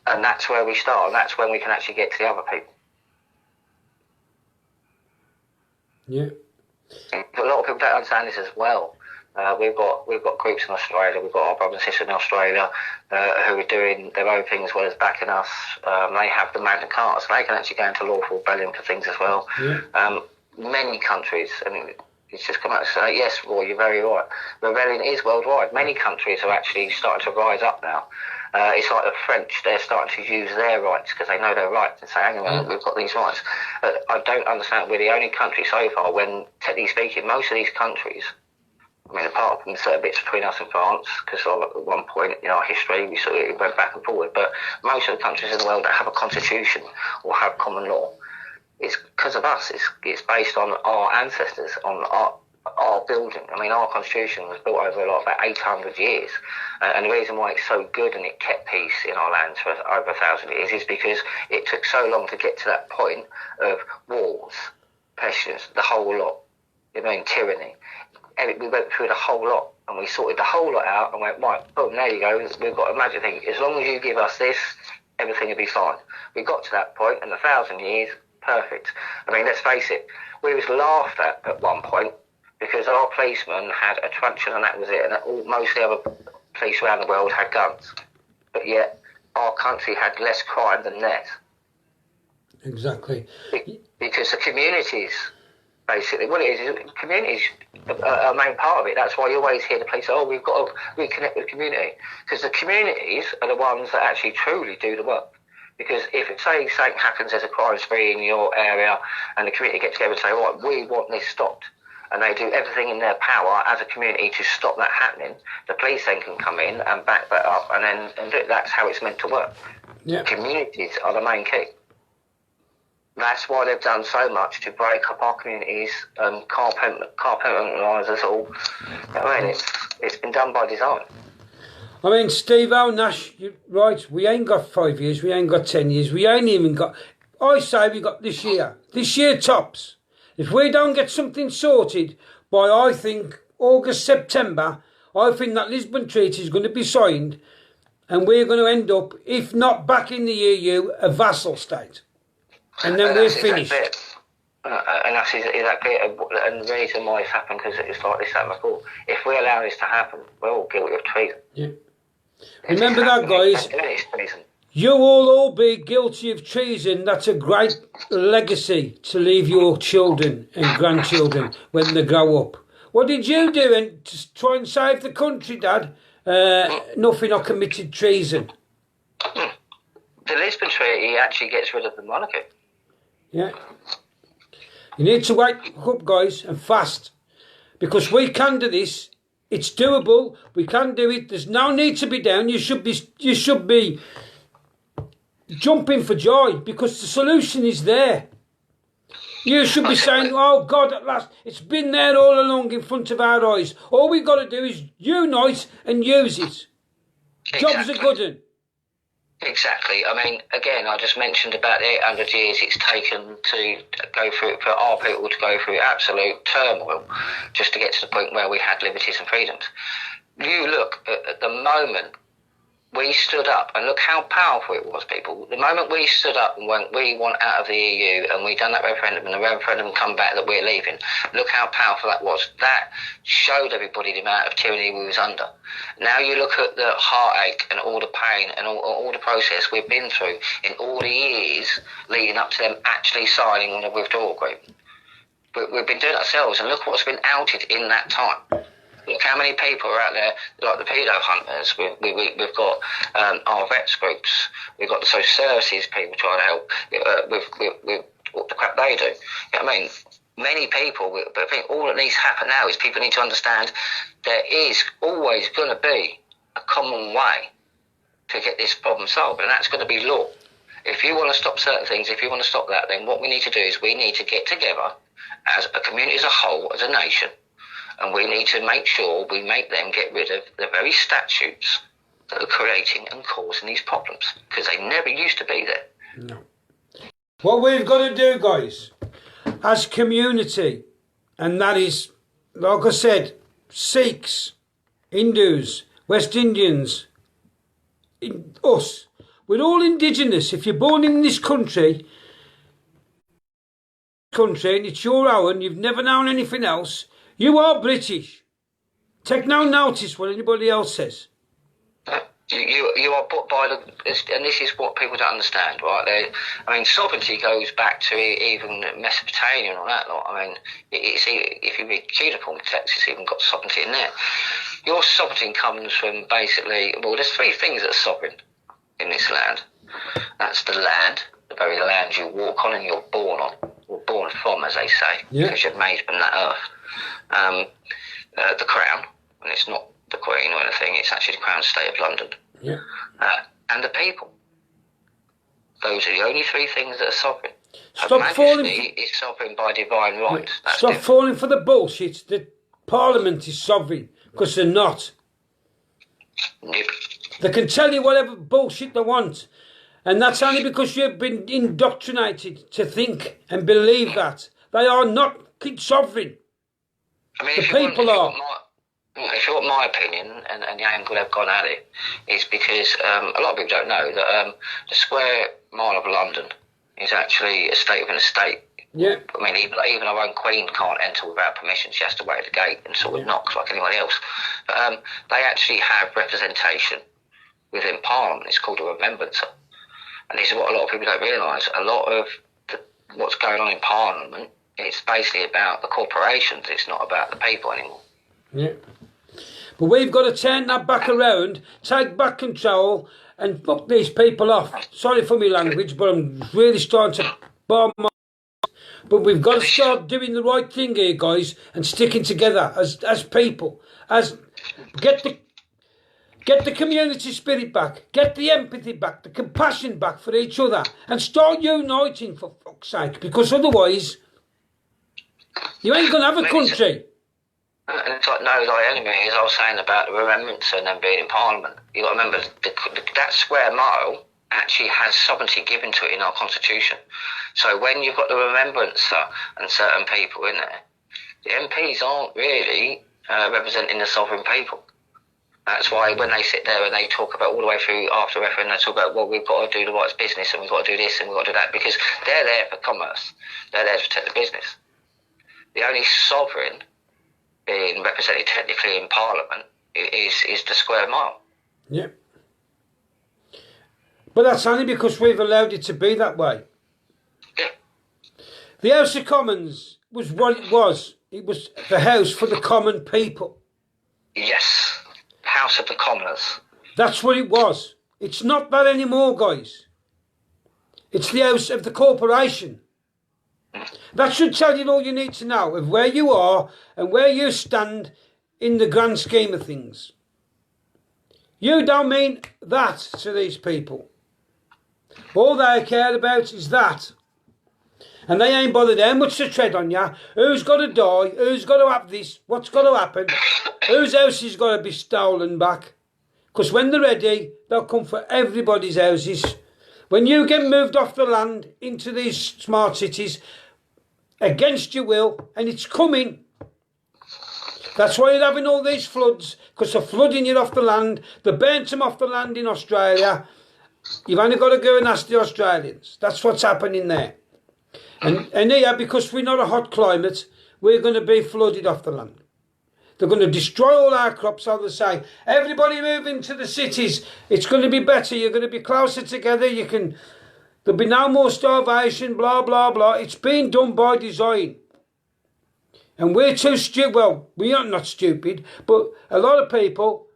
And that's where we start, and that's when we can actually get to the other people. Yeah. A lot of people don't understand this as well. We've got groups in Australia. We've got our brothers and sisters in Australia who are doing their own thing as well as backing us. They have the Magna Carta, so they can actually go into lawful rebellion for things as well. Yeah. Many countries, I mean, it's just come out and say, yes, Roy, you're very right. Rebellion is worldwide. Many countries are actually starting to rise up now. It's like the French, they're starting to use their rights because they know their rights and say, hang on, we've got these rights. But I don't understand, we're the only country so far when, technically speaking, most of these countries, I mean, apart from certain bits between us and France, because at one point in our history we sort of went back and forward, but most of the countries in the world that have a constitution or have common law, it's because of us. It's based on our ancestors, on our building. I mean, our constitution was built over about 800 years. And the reason why it's so good and it kept peace in our lands for over 1,000 years is because it took so long to get to that point of wars, pestilence, the whole lot. I mean, tyranny. And we went through the whole lot and we sorted the whole lot out and went, right, boom, there you go. We've got a magic thing. As long as you give us this, everything will be fine. We got to that point and 1,000 years, perfect. I mean, let's face it, we was laughed at one point because our policemen had a truncheon and that was it. And most of the other police around the world had guns. But yet, our country had less crime than theirs. Exactly. Because the communities, basically, what it is communities are a main part of it. That's why you always hear the police, oh, we've got to reconnect with the community. Because the communities are the ones that actually truly do the work. Because if, say, something happens, there's a crime spree in your area, and the community get together and say, right, we want this stopped. And they do everything in their power as a community to stop that happening. The police then can come in and back that up, and do it. That's how it's meant to work. Yeah. Communities are the main key. That's why they've done so much to break up our communities and compartmentalise us all. I mean, it's been done by design. I mean, Steve Nash, you're right, we ain't got 5 years, we ain't got 10 years, we ain't even got... I say we got this year. This year tops. If we don't get something sorted by, I think, August, September, I think that Lisbon Treaty is going to be signed and we're going to end up, if not back in the EU, a vassal state. And then we're finished. Exactly and that's exactly it. And the reason why it's happened, because it's like this happened before. If we allow this to happen, we're all guilty of treason. Yeah. Remember that, guys. You'll all be guilty of treason. That's a great legacy to leave your children and grandchildren when they grow up. What did you do and to try and save the country, Dad? Nothing. I committed treason. The Lisbon Treaty actually gets rid of the monarchy. Yeah. You need to wake up, guys, and fast. Because we can do this. It's doable. We can do it. There's no need to be down. You should be jumping for joy because the solution is there. You should be saying, oh God, at last, it's been there all along in front of our eyes. All we've got to do is unite and use it. Exactly. Jobs are good one. Exactly. I mean, again, I just mentioned about the 800 years it's taken to go through, for our people to go through absolute turmoil just to get to the point where we had liberties and freedoms. You look at the moment we stood up, and look how powerful it was, people. The moment we stood up and went, we want out of the EU, and we done that referendum, and the referendum come back that we're leaving, look how powerful that was. That showed everybody the amount of tyranny we was under. Now you look at the heartache and all the pain and all the process we've been through in all the years leading up to them actually signing on a withdrawal agreement. We've been doing it ourselves, and look what's been outed in that time. Look how many people are out there, like the pedo hunters. We've got our vets groups. We've got the social services people trying to help with what the crap they do. You know what I mean? many people, but I think all that needs to happen now is people need to understand there is always going to be a common way to get this problem solved, and that's going to be law. If you want to stop certain things, if you want to stop that, then what we need to do is we need to get together as a community, as a whole, as a nation, and we need to make sure we make them get rid of the very statutes that are creating and causing these problems, because they never used to be there. No. What we've got to do, guys, as community, and that is, like I said, Sikhs, Hindus, West Indians, us, we're all indigenous. If you're born in this country and it's your own, you've never known anything else, you are British. Take no notice what anybody else says. You are put by the, and this is what people don't understand, right? Sovereignty goes back to even Mesopotamia and all that lot. It's, if you read cuneiform texts, it's even got sovereignty in there. Your sovereignty comes from basically, well, there's three things that are sovereign in this land. That's the land, the very land you walk on and you're born on, or born from, as they say, because you're made from that earth. The crown, and it's not the Queen or anything, it's actually the Crown State of London. Yeah. And the people. Those are the only three things that are sovereign. Stop falling. Is sovereign by divine right. Stop falling for the bullshit that Parliament is sovereign, because they're not. Yep. They can tell you whatever bullshit they want, and that's only because you've been indoctrinated to think and believe that. They are not sovereign. The people are. If you want my opinion, and the angle I've gone at it, is because a lot of people don't know that the square mile of London is actually a state within a state. Yeah. Even our own Queen can't enter without permission. She has to wait at the gate and sort of knocks like anyone else. But they actually have representation within Parliament. It's called a remembrancer. And this is what a lot of people don't realise. A lot of what's going on in Parliament, it's basically about the corporations. It's not about the people anymore. Yeah. But we've got to turn that back around, take back control, and fuck these people off. Sorry for my language, but I'm really starting to bomb my... But we've got to start doing the right thing here, guys, and sticking together as people. Get the community spirit back, get the empathy back, the compassion back for each other, and start uniting, for fuck's sake, because otherwise you ain't going to have a country. And it's like know thy enemy, as I was saying about the remembrance and them being in Parliament. You've got to remember that square mile actually has sovereignty given to it in our constitution. So when you've got the remembrancer and certain people in there, the MPs aren't really representing the sovereign people. That's why when they sit there and they talk about all the way through after referendum, they talk about, well, we've got to do the rights business and we've got to do this and we've got to do that, because they're there for commerce. They're there to protect the business. The only sovereign being represented technically in Parliament is the square mile. Yeah. But that's only because we've allowed it to be that way. Yeah. The House of Commons was what it was. It was the house for the common people. Yes. House of the Commoners. That's what it was. It's not that anymore, guys. It's the house of the corporation. That should tell you all you need to know of where you are and where you stand in the grand scheme of things. You don't mean that to these people. All they care about is that. And they ain't bothered how much to tread on you, who's got to die, who's got to have this, what's got to happen, whose house has got to be stolen back. Because when they're ready, they'll come for everybody's houses. When you get moved off the land into these smart cities, against your will, and it's coming. That's why you're having all these floods, because they're flooding you off the land. They burnt them off the land in Australia. You've only got to go and ask the Australians. That's what's happening there. And here, because we're not a hot climate, we're going to be flooded off the land. They're going to destroy all our crops, so they say. Everybody move into the cities. It's going to be better. You're going to be closer together. There'll be no more starvation, blah, blah, blah. It's being done by design. And we're too stupid. Well, we are not stupid, but a lot of people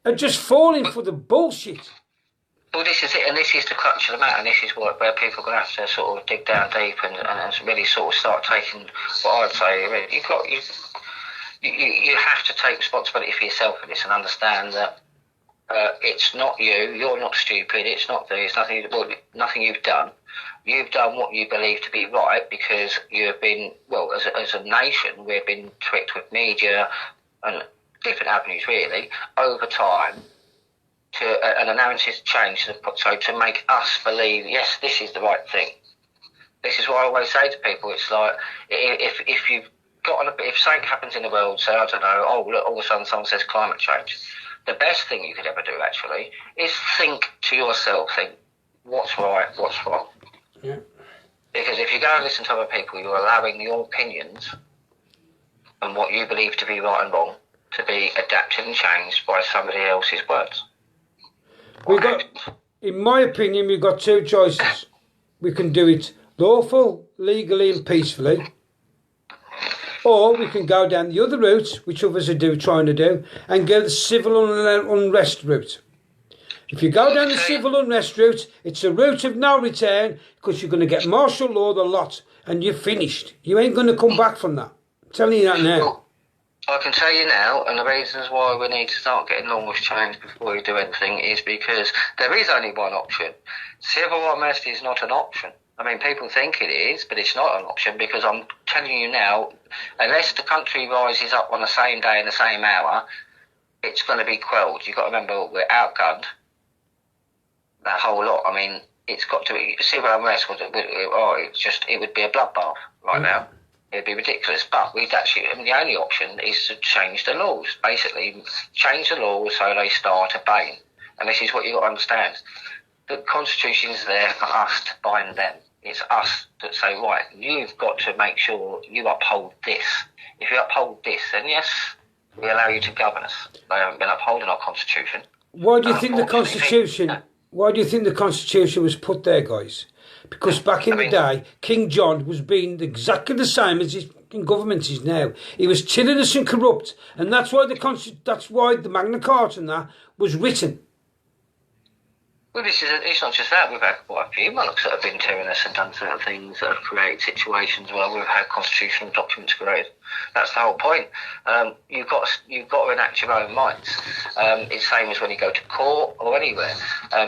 are just falling for the bullshit. Well, this is it, and this is the crux of the matter, and this is where people are going to have to sort of dig down deep and really sort of start taking what I'd say. You have to take responsibility for yourself in this and understand that it's not you. You're not stupid. It's not this. Nothing you've done. You've done what you believe to be right because you've been, well, as a nation, we've been tricked with media and different avenues really over time and the narrative's changed so to make us believe, yes, this is the right thing. This is what I always say to people. It's like if you've if something happens in the world, say, I don't know, oh look, all of a sudden someone says climate change. The best thing you could ever do actually is think to yourself, what's right, what's wrong. Yeah. Because if you go and listen to other people, you're allowing your opinions and what you believe to be right and wrong to be adapted and changed by somebody else's words. In my opinion, we've got two choices. We can do it lawful, legally and peacefully, or we can go down the other route, which others are trying to do, and go the civil unrest route. If you go down the civil unrest route, it's a route of no return because you're going to get martial law the lot and you're finished. You ain't going to come back from that. I'm telling you that now. Well, I can tell you now, and the reasons why we need to start getting laws changed before we do anything is because there is only one option. Civil unrest is not an option. I mean, people think it is, but it's not an option because I'm telling you now, unless the country rises up on the same day and the same hour, it's going to be quelled. You've got to remember we're outgunned. That whole lot. I mean, it's got to be civil unrest. It would be a bloodbath right now. It'd be ridiculous. But we'd actually, I mean, the only option is to change the laws. Basically, change the laws so they start obeying. And this is what you've got to understand. The Constitution is there for us to bind them. It's us that say, right, you've got to make sure you uphold this. If you uphold this, then yes, we allow you to govern us. They haven't been upholding our Constitution. Why do you think the Constitution? Why do you think the Constitution was put there, guys? Because back in the day, King John was being exactly the same as his government is now. He was tyrannous and corrupt, and that's why the Magna Carta and that was written. Well, it's not just that. We've had quite a few monarchs that have been tyrannous and done certain things that have created situations where we've had constitutional documents created. That's the whole point. You've got to enact your own rights. It's the same as when you go to court or anywhere.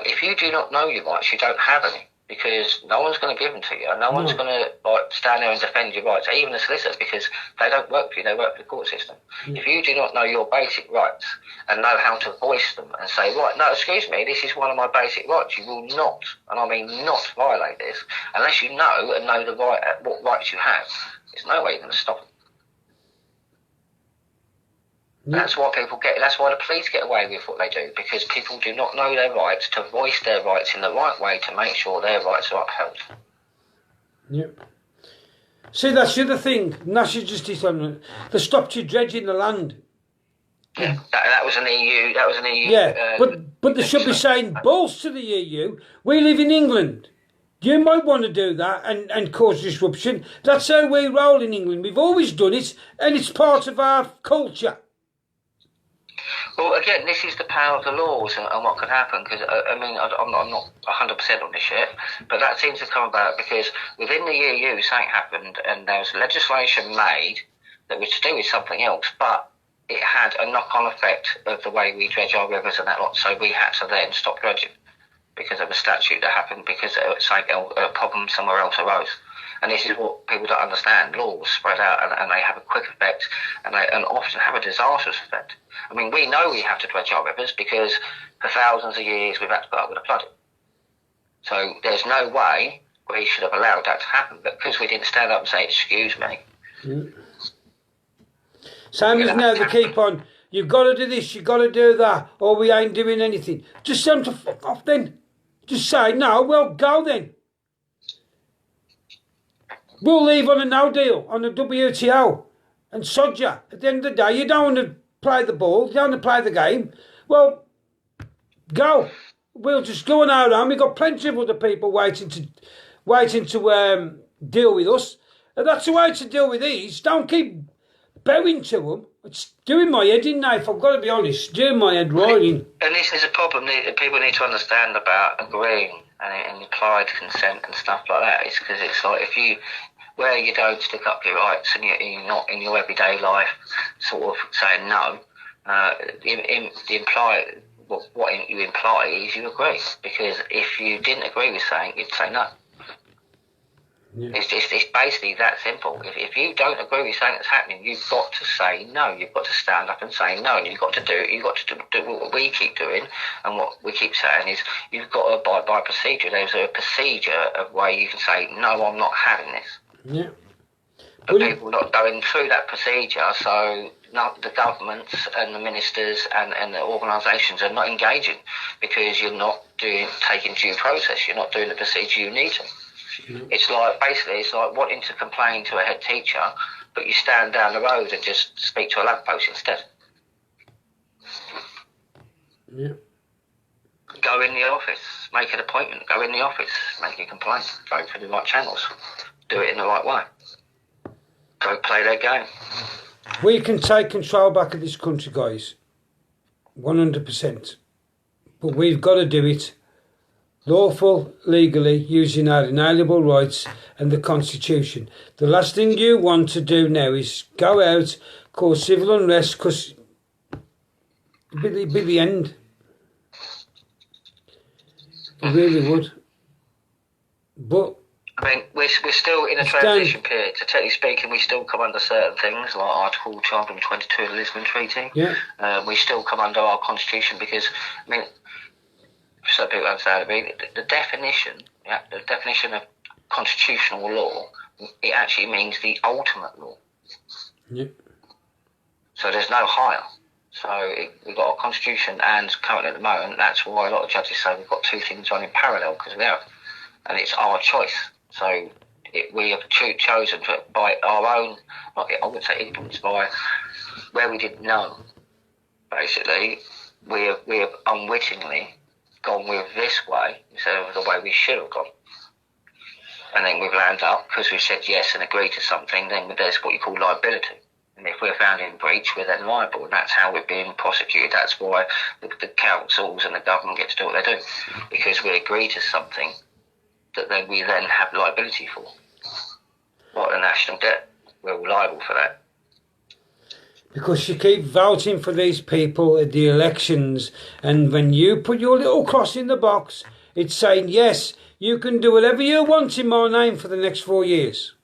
If you do not know your rights, you don't have any. Because no one's going to give them to you. No one's going to stand there and defend your rights, even the solicitors, because they don't work for you, they work for the court system. If you do not know your basic rights and know how to voice them and say, right, no, excuse me, this is one of my basic rights, you will not, and I mean not violate this, unless you know and know what rights you have. There's no way you're going to stop them. That's why that's why the police get away with what they do, because people do not know their rights to voice their rights in the right way to make sure their rights are upheld. Yep. See, that's the other thing. National Justice, they stopped you dredging the land. Yeah, that was an EU. That was an EU. Yeah, but they should be saying balls to the EU. We live in England. You might want to do that and cause disruption. That's how we roll in England. We've always done it, and it's part of our culture. Well, again, this is the power of the laws and what can happen, because, I mean, I'm not 100% on this yet, but that seems to come about because within the EU something happened and there was legislation made that was to do with something else, but it had a knock-on effect of the way we dredge our rivers and that lot, so we had to then stop dredging because of a statute that happened because a problem somewhere else arose. And this is what people don't understand. Laws spread out and they have a quick effect and often have a disastrous effect. I mean, we know we have to dredge our rivers because for thousands of years we've had to put up with the flooding. So there's no way we should have allowed that to happen. But because we didn't stand up and say, excuse me. Same as now they keep on, you've got to do this, you've got to do that, or we ain't doing anything. Just tell them to fuck off then. Just say, no, well, go then. We'll leave on a no deal, on the WTO, and sod ya. At the end of the day, you don't want to play the ball, you don't want to play the game. Well, go. We'll just go on our own. We've got plenty of other people waiting to deal with us. And that's the way to deal with these. Don't keep bowing to them It's doing my head in now, if I've got to be honest. Doing my head riding. And this is a problem that people need to understand about agreeing and implied consent and stuff like that. It's because it's like if you, where you don't stick up your rights and you're not in your everyday life sort of saying no, what you imply is you agree. Because if you didn't agree with something, you'd say no. Yeah. It's basically that simple. If you don't agree with something that's happening, you've got to say no. You've got to stand up and say no. And you've got to do what we keep doing, and what we keep saying is you've got to abide by procedure. There's a procedure of where you can say no, I'm not having this. Yeah. But people not going through that procedure, so the governments and the ministers and the organisations are not engaging because you're not taking due process. You're not doing the procedure you need to. Mm-hmm. It's like wanting to complain to a head teacher, but you stand down the road and just speak to a lamppost instead. Yeah. Go in the office, make an appointment, go in the office, make a complaint, go through the right channels, do it in the right way. Go play their game. We can take control back of this country, guys. 100%. But we've got to do it lawful, legally, using our inalienable rights and the Constitution. The last thing you want to do now is go out, cause civil unrest, because it'd be the end. It really would. But I mean, we're still in a transition period. So technically speaking, we still come under certain things, like Article 222 of the Lisbon Treaty. Yeah. We still come under our Constitution because, I mean, so people understand it, the definition of constitutional law, it actually means the ultimate law. Yep. So there's no higher. So we've got our constitution, and currently at the moment, that's why a lot of judges say we've got two things on in parallel, because we have, and it's our choice. So we have chosen by our own, I wouldn't say ignorance, by where we didn't know. Basically, we have unwittingly gone with this way instead of the way we should have gone. And then we've landed up, because we've said yes and agreed to something, then there's what you call liability. And if we're found in breach, we're then liable. And that's how we're being prosecuted. That's why the councils and the government get to do what they do. Because we agree to something that then we then have liability for. Like the national debt. We're liable for that. Because you keep voting for these people at the elections, and when you put your little cross in the box, it's saying, yes, you can do whatever you want in my name for the next 4 years.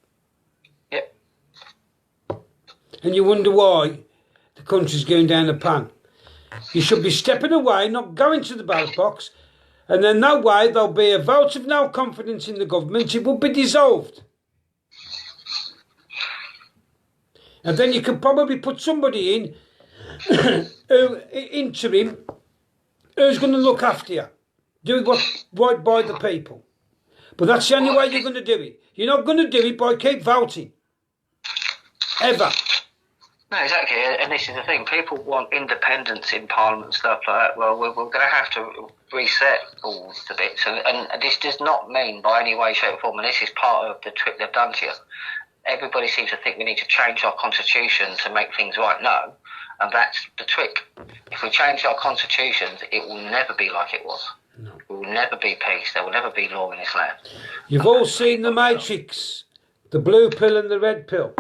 Yep. And you wonder why the country's going down the pan. You should be stepping away, not going to the ballot box, and then that way there'll be a vote of no confidence in the government. It will be dissolved. And then you can probably put somebody in, interim, who's going to look after you. Do what's right by the people. But that's the only way you're going to do it. You're not going to do it by keep voting. Ever. No, exactly. And this is the thing. People want independence in Parliament and stuff like that. Well, we're going to have to reset all the bits. And this does not mean by any way, shape or form, and this is part of the trick they've done to you. Everybody seems to think we need to change our constitution to make things right. No, and that's the trick. If we change our constitutions, it will never be like it was. No. There will never be peace. There will never be law in this land. You've all seen The Matrix, the blue pill and the red pill.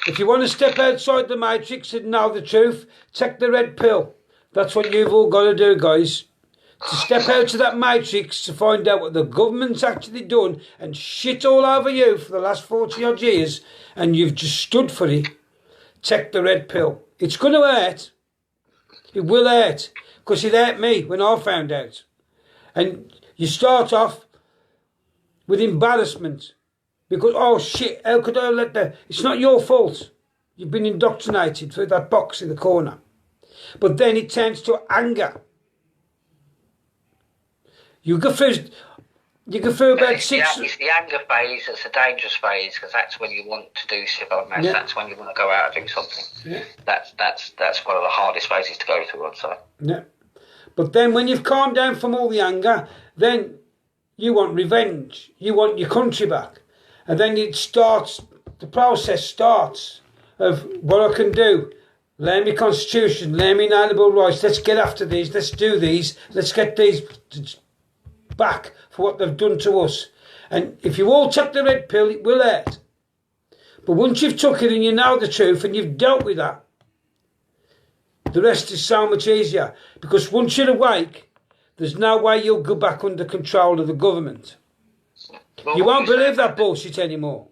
If you want to step outside the Matrix and know the truth, take the red pill. That's what you've all got to do, guys. To step out of that matrix to find out what the government's actually done and shit all over you for the last 40 odd years, and you've just stood for it, take the red pill. It's going to hurt. It will hurt. Because it hurt me when I found out. And you start off with embarrassment. Because, oh shit, how could I let that? It's not your fault. You've been indoctrinated through that box in the corner. But then it turns to anger. You go through about six... It's the anger phase that's a dangerous phase, because that's when you want to do civil unrest. Yeah. That's when you want to go out and do something. Yeah. That's one of the hardest phases to go through, I'd say. Yeah. But then when you've calmed down from all the anger, then you want revenge. You want your country back. And then the process starts. of what I can do. Learn my constitution, learn my inalienable rights. Let's get after these. Let's do these. Let's get these back for what they've done to us. And if you all take the red pill, it will hurt. But once you've took it and you know the truth and you've dealt with that, the rest is so much easier. Because once you're awake, there's no way you'll go back under control of the government. Well, you won't believe that bullshit anymore.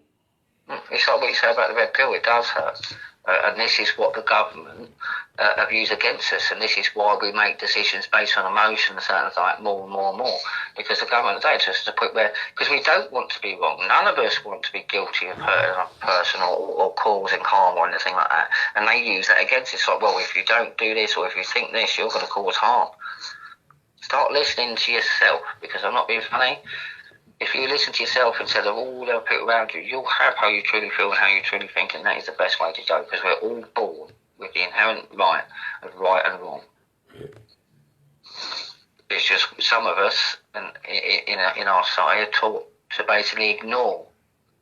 It's like what you say about the red pill. It does hurt. And this is what the government have used against us, and this is why we make decisions based on emotion and certain like more and more and more, because the government takes us to the point where, because we don't want to be wrong, none of us want to be guilty of hurting a person or causing harm or anything like that, and they use that against us, like, well, if you don't do this or if you think this, you're going to cause harm. Start listening to yourself, because I'm not being funny. If you listen to yourself instead of all the people around you, you'll have how you truly feel and how you truly think, and that is the best way to go, because we're all born with the inherent right of right and wrong. It's just some of us in our side are taught to basically ignore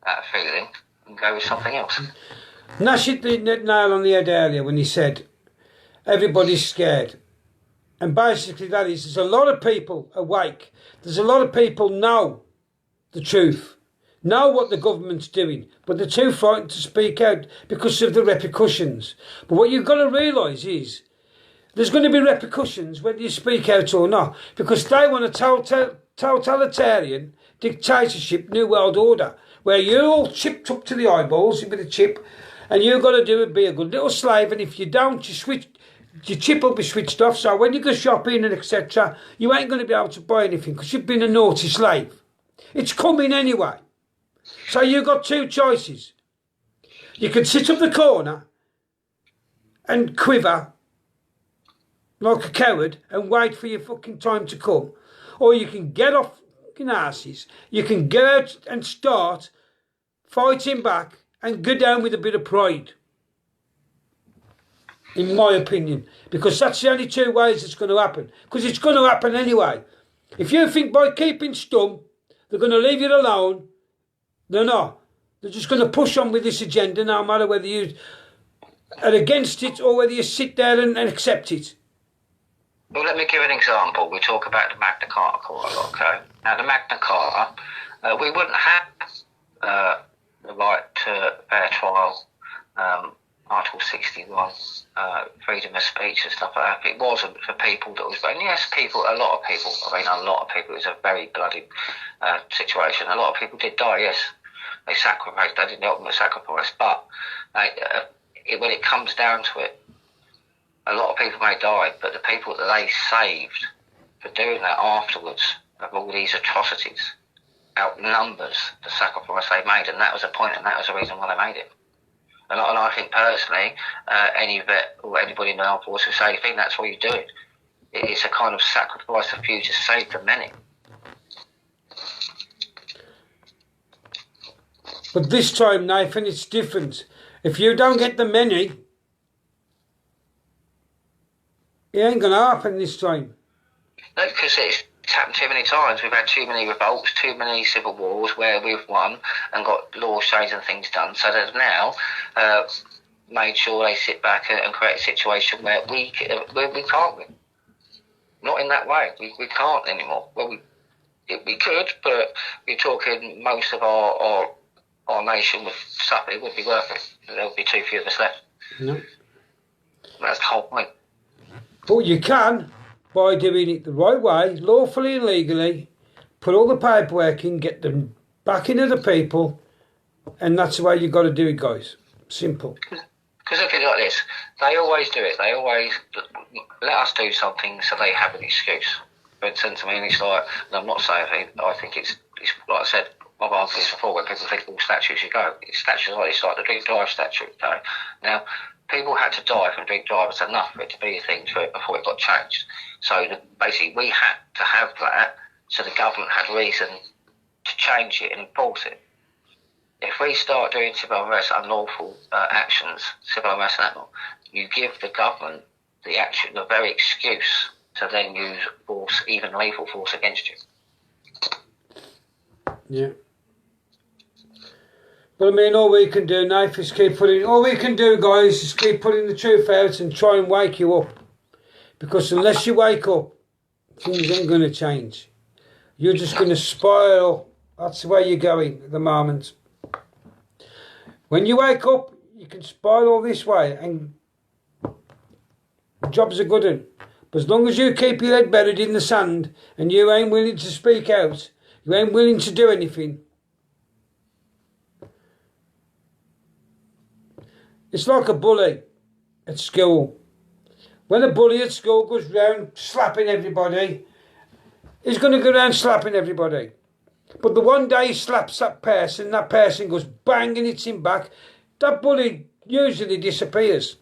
that feeling and go with something else. Nash hit the nail on the head earlier when he said everybody's scared. And basically that is, there's a lot of people awake. There's a lot of people know the truth, know what the government's doing, but they're too frightened to speak out because of the repercussions. But what you've got to realise is there's going to be repercussions whether you speak out or not, because they want a totalitarian dictatorship, New World Order, where you're all chipped up to the eyeballs with a chip, and you've got to do it, be a good little slave, and if you don't, your chip will be switched off, so when you go shopping and etc., you ain't going to be able to buy anything because you've been a naughty slave. It's coming anyway. So you've got two choices. You can sit up the corner and quiver like a coward and wait for your fucking time to come, or you can get off fucking asses. You can get out and start fighting back and go down with a bit of pride. In my opinion, because that's the only two ways it's going to happen. Because it's going to happen anyway. If you think by keeping stum, they're going to leave you alone, they're not. They're just going to push on with this agenda, no matter whether you are against it or whether you sit there and accept it. Well, let me give an example. We talk about the Magna Carta quite a lot, okay? Now, the Magna Carta, we wouldn't have the right to fair trial, Article 61, freedom of speech and stuff like that. It wasn't for people that was, and yes, a lot of people, it was a very bloody situation. A lot of people did die, yes. They sacrificed, they did the ultimate sacrifice, but when it comes down to it, a lot of people may die, but the people that they saved for doing that afterwards of all these atrocities outnumbers the sacrifice they made, and that was the point, and that was the reason why they made it. And I think personally, any vet or anybody in the armed forces say, I think that's why you do it. It's a kind of sacrifice of you to save the many. But this time, Nathan, it's different. If you don't get the many, it ain't going to happen this time. No, because it's happened too many times. We've had too many revolts, too many civil wars where we've won and got laws changed and things done. So they've now made sure they sit back and create a situation where we can't win. Not in that way. We can't anymore. Well, we could, but you're talking most of our nation would suffer. It wouldn't be worth it. There would be too few of us left. No. That's the whole point. But you can, by doing it the right way, lawfully and legally, put all the paperwork in, get them back into the people, and that's the way you've got to do it, guys. Simple. Because look at it like this. They always do it. They always let us do something so they have an excuse. For instance, I mean, it's like, and I'm not saying I think it's like I said, I've answered this before, when people think all statutes should go. Statutes like this, like the drink drive statute. Okay? Now, people had to die from drink drive. It's enough for it to be a thing before it got changed. So basically, we had to have that, so the government had reason to change it and enforce it. If we start doing civil unrest, unlawful actions, civil unrest and that, you give the government the very excuse to then use force, even lethal force, against you. Yeah. But I mean, all we can do now is all we can do, guys, is keep putting the truth out and try and wake you up. Because unless you wake up, things ain't going to change. You're just going to spiral. That's the way you're going at the moment. When you wake up, you can spiral this way, and jobs are good one. But as long as you keep your head buried in the sand and you ain't willing to speak out, you ain't willing to do anything, it's like a bully at school. When a bully at school goes round slapping everybody, he's going to go around slapping everybody. But the one day he slaps that person goes bang and hits him back, that bully usually disappears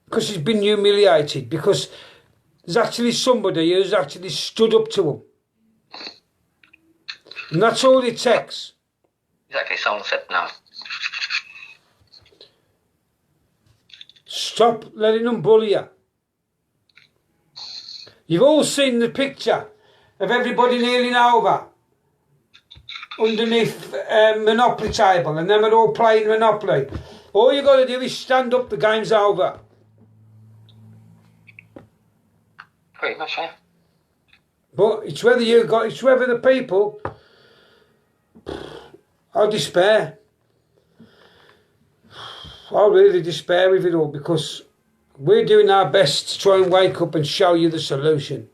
because he's been humiliated, because there's actually somebody who's actually stood up to him. And that's all it takes. Exactly, someone said no. Stop letting them bully you. You've all seen the picture of everybody kneeling over underneath Monopoly table, and them are all playing Monopoly. All you got to do is stand up, the game's over. Pretty much, yeah. But it's whether the people I despair. I really despair with it all, because we're doing our best to try and wake up and show you the solution.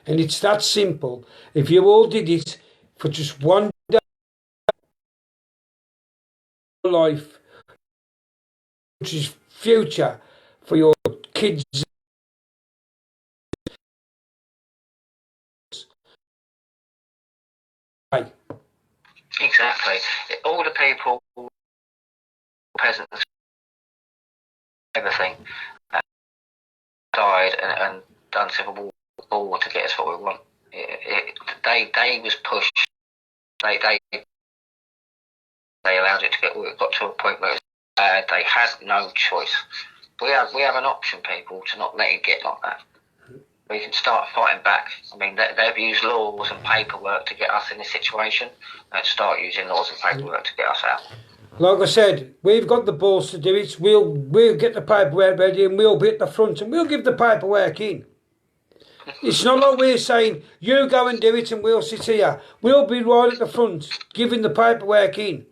And it's that simple. If you all did it for just one day of life, which is future for your kids. Exactly. All the people, peasants, everything, died and done civil war to get us what we want. They was pushed. They allowed it to get. It got to a point where they had no choice. We have an option, people, to not let it get like that. We can start fighting back. I mean, they've used laws and paperwork to get us in this situation. Let's start using laws and paperwork to get us out. Like I said, we've got the balls to do it. We'll get the paperwork ready, and we'll be at the front, and we'll give the paperwork in. It's not like we're saying, you go and do it and we'll sit here. We'll be right at the front, giving the paperwork in.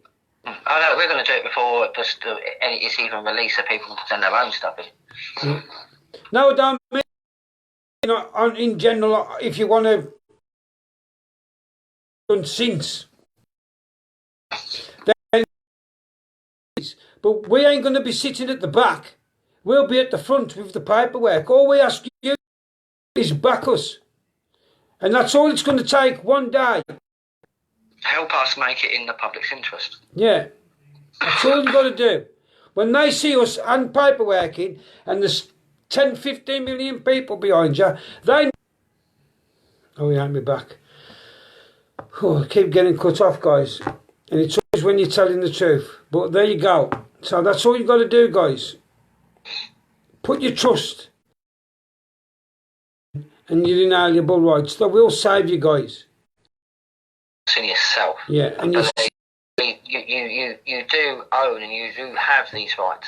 I know, we're going to do it before it's even released so people can send their own stuff in. No, I don't mean, in general, if you want to done since. Then, but we ain't going to be sitting at the back. We'll be at the front with the paperwork. All we ask you is back us. And that's all it's going to take, one day. Help us make it in the public's interest. Yeah. That's all you've got to do. When they see us and paperwork in, and there's 10, 15 million people behind you, they... Oh, he ain't me back. Oh, I keep getting cut off, guys. And it's always when you're telling the truth. But there you go. So that's all you've got to do, guys. Put your trust and your inalienable rights. That will save you, guys. It's in yourself. Yeah, and you do own and you do have these rights.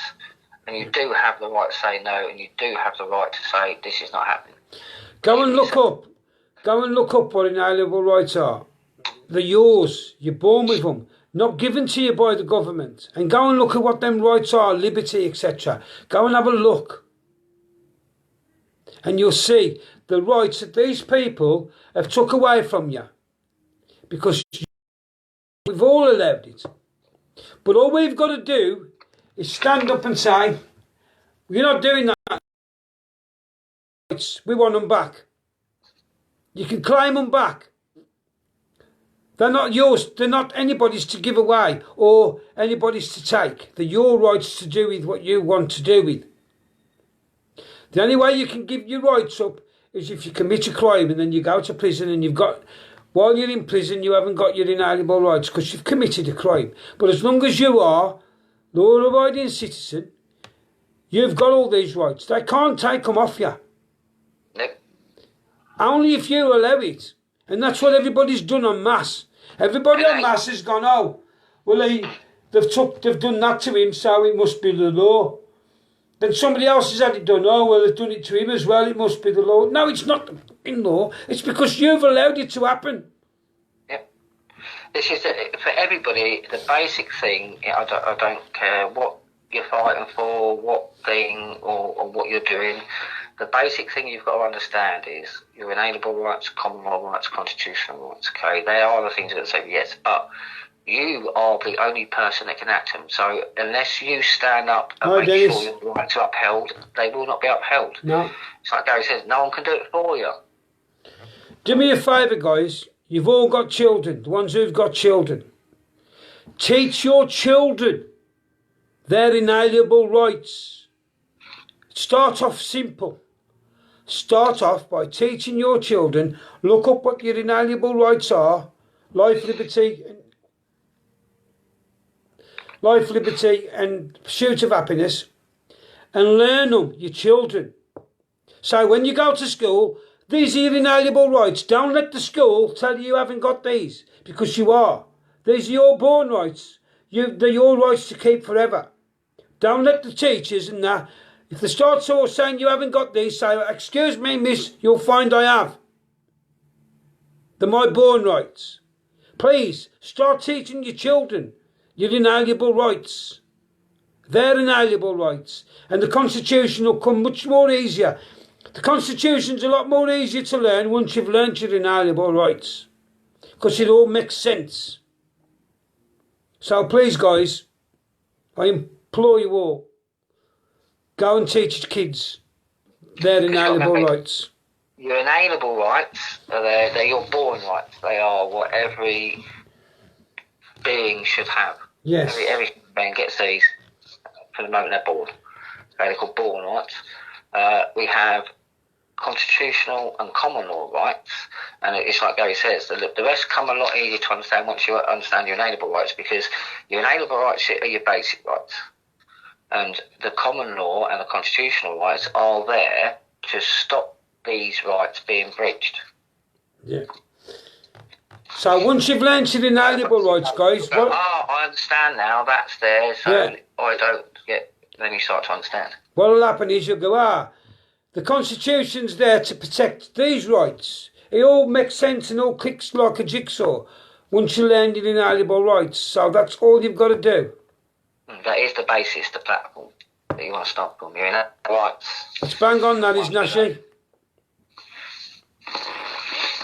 And you do have the right to say no, and you do have the right to say this is not happening. Go and look up what inalienable rights are. They're yours. You're born with them. Not given to you by the government. And go and look at what them rights are, liberty, etc. Go and have a look. And you'll see the rights that these people have took away from you. Because we've all allowed it. But all we've got to do is stand up and say, we're not doing that. We want them back. You can claim them back. They're not yours. They're not anybody's to give away or anybody's to take. They're your rights to do with what you want to do with. The only way you can give your rights up is if you commit a crime and then you go to prison, and you've got, while you're in prison, you haven't got your inalienable rights because you've committed a crime. But as long as you are law-abiding citizen, you've got all these rights. They can't take them off you. No. Only if you allow it. And that's what everybody's done en masse. Everybody en masse has gone, oh, well, they've done that to him, so it must be the law. Then somebody else has had it done. Oh, well, they've done it to him as well. It must be the law. No, it's not the fucking law. It's because you've allowed it to happen. Yep. This is for everybody. The basic thing. I don't care what you're fighting for, what thing, or what you're doing. The basic thing you've got to understand is your inalienable rights, common law rights, constitutional rights. Okay, they are the things that say yes, but you are the only person that can act them. So unless you stand up and make sure your rights are upheld, they will not be upheld. No. It's like Gary says, no one can do it for you. Do me a favour, guys. You've all got children, the ones who've got children. Teach your children their inalienable rights. Start off simple. Start off by teaching your children, look up what your inalienable rights are, life, liberty and pursuit of happiness, and learn them, your children. So when you go to school, these are your inalienable rights. Don't let the school tell you haven't got these, because you are. These are your born rights. They're your rights to keep forever. Don't let the teachers and that, if they start saying you haven't got these, say, excuse me, miss, you'll find I have. They're my born rights. Please, start teaching your children your inalienable rights. Their inalienable rights. And the Constitution will come much more easier. The Constitution's a lot more easier to learn once you've learnt your inalienable rights. Because it all makes sense. So please, guys, I implore you all, go and teach your kids their inalienable rights. Your inalienable rights, they're your born rights. They are what every being should have. Yes. Every being gets these from the moment they're born. They're called born rights. We have constitutional and common law rights, and it's like Gary says, the rest come a lot easier to understand once you understand your inalienable rights, because your inalienable rights are your basic rights, and the common law and the constitutional rights are there to stop these rights being breached. Yeah. So once you've learned your inalienable rights, guys... I understand now, that's there, so I don't get... Then you start to understand. What'll happen is you'll go, the Constitution's there to protect these rights. It all makes sense and all clicks like a jigsaw once you learn your inalienable rights. So that's all you've got to do. That is the basis, the platform that you want to start from. Your inalienable rights. It's bang on, that is, Nashi.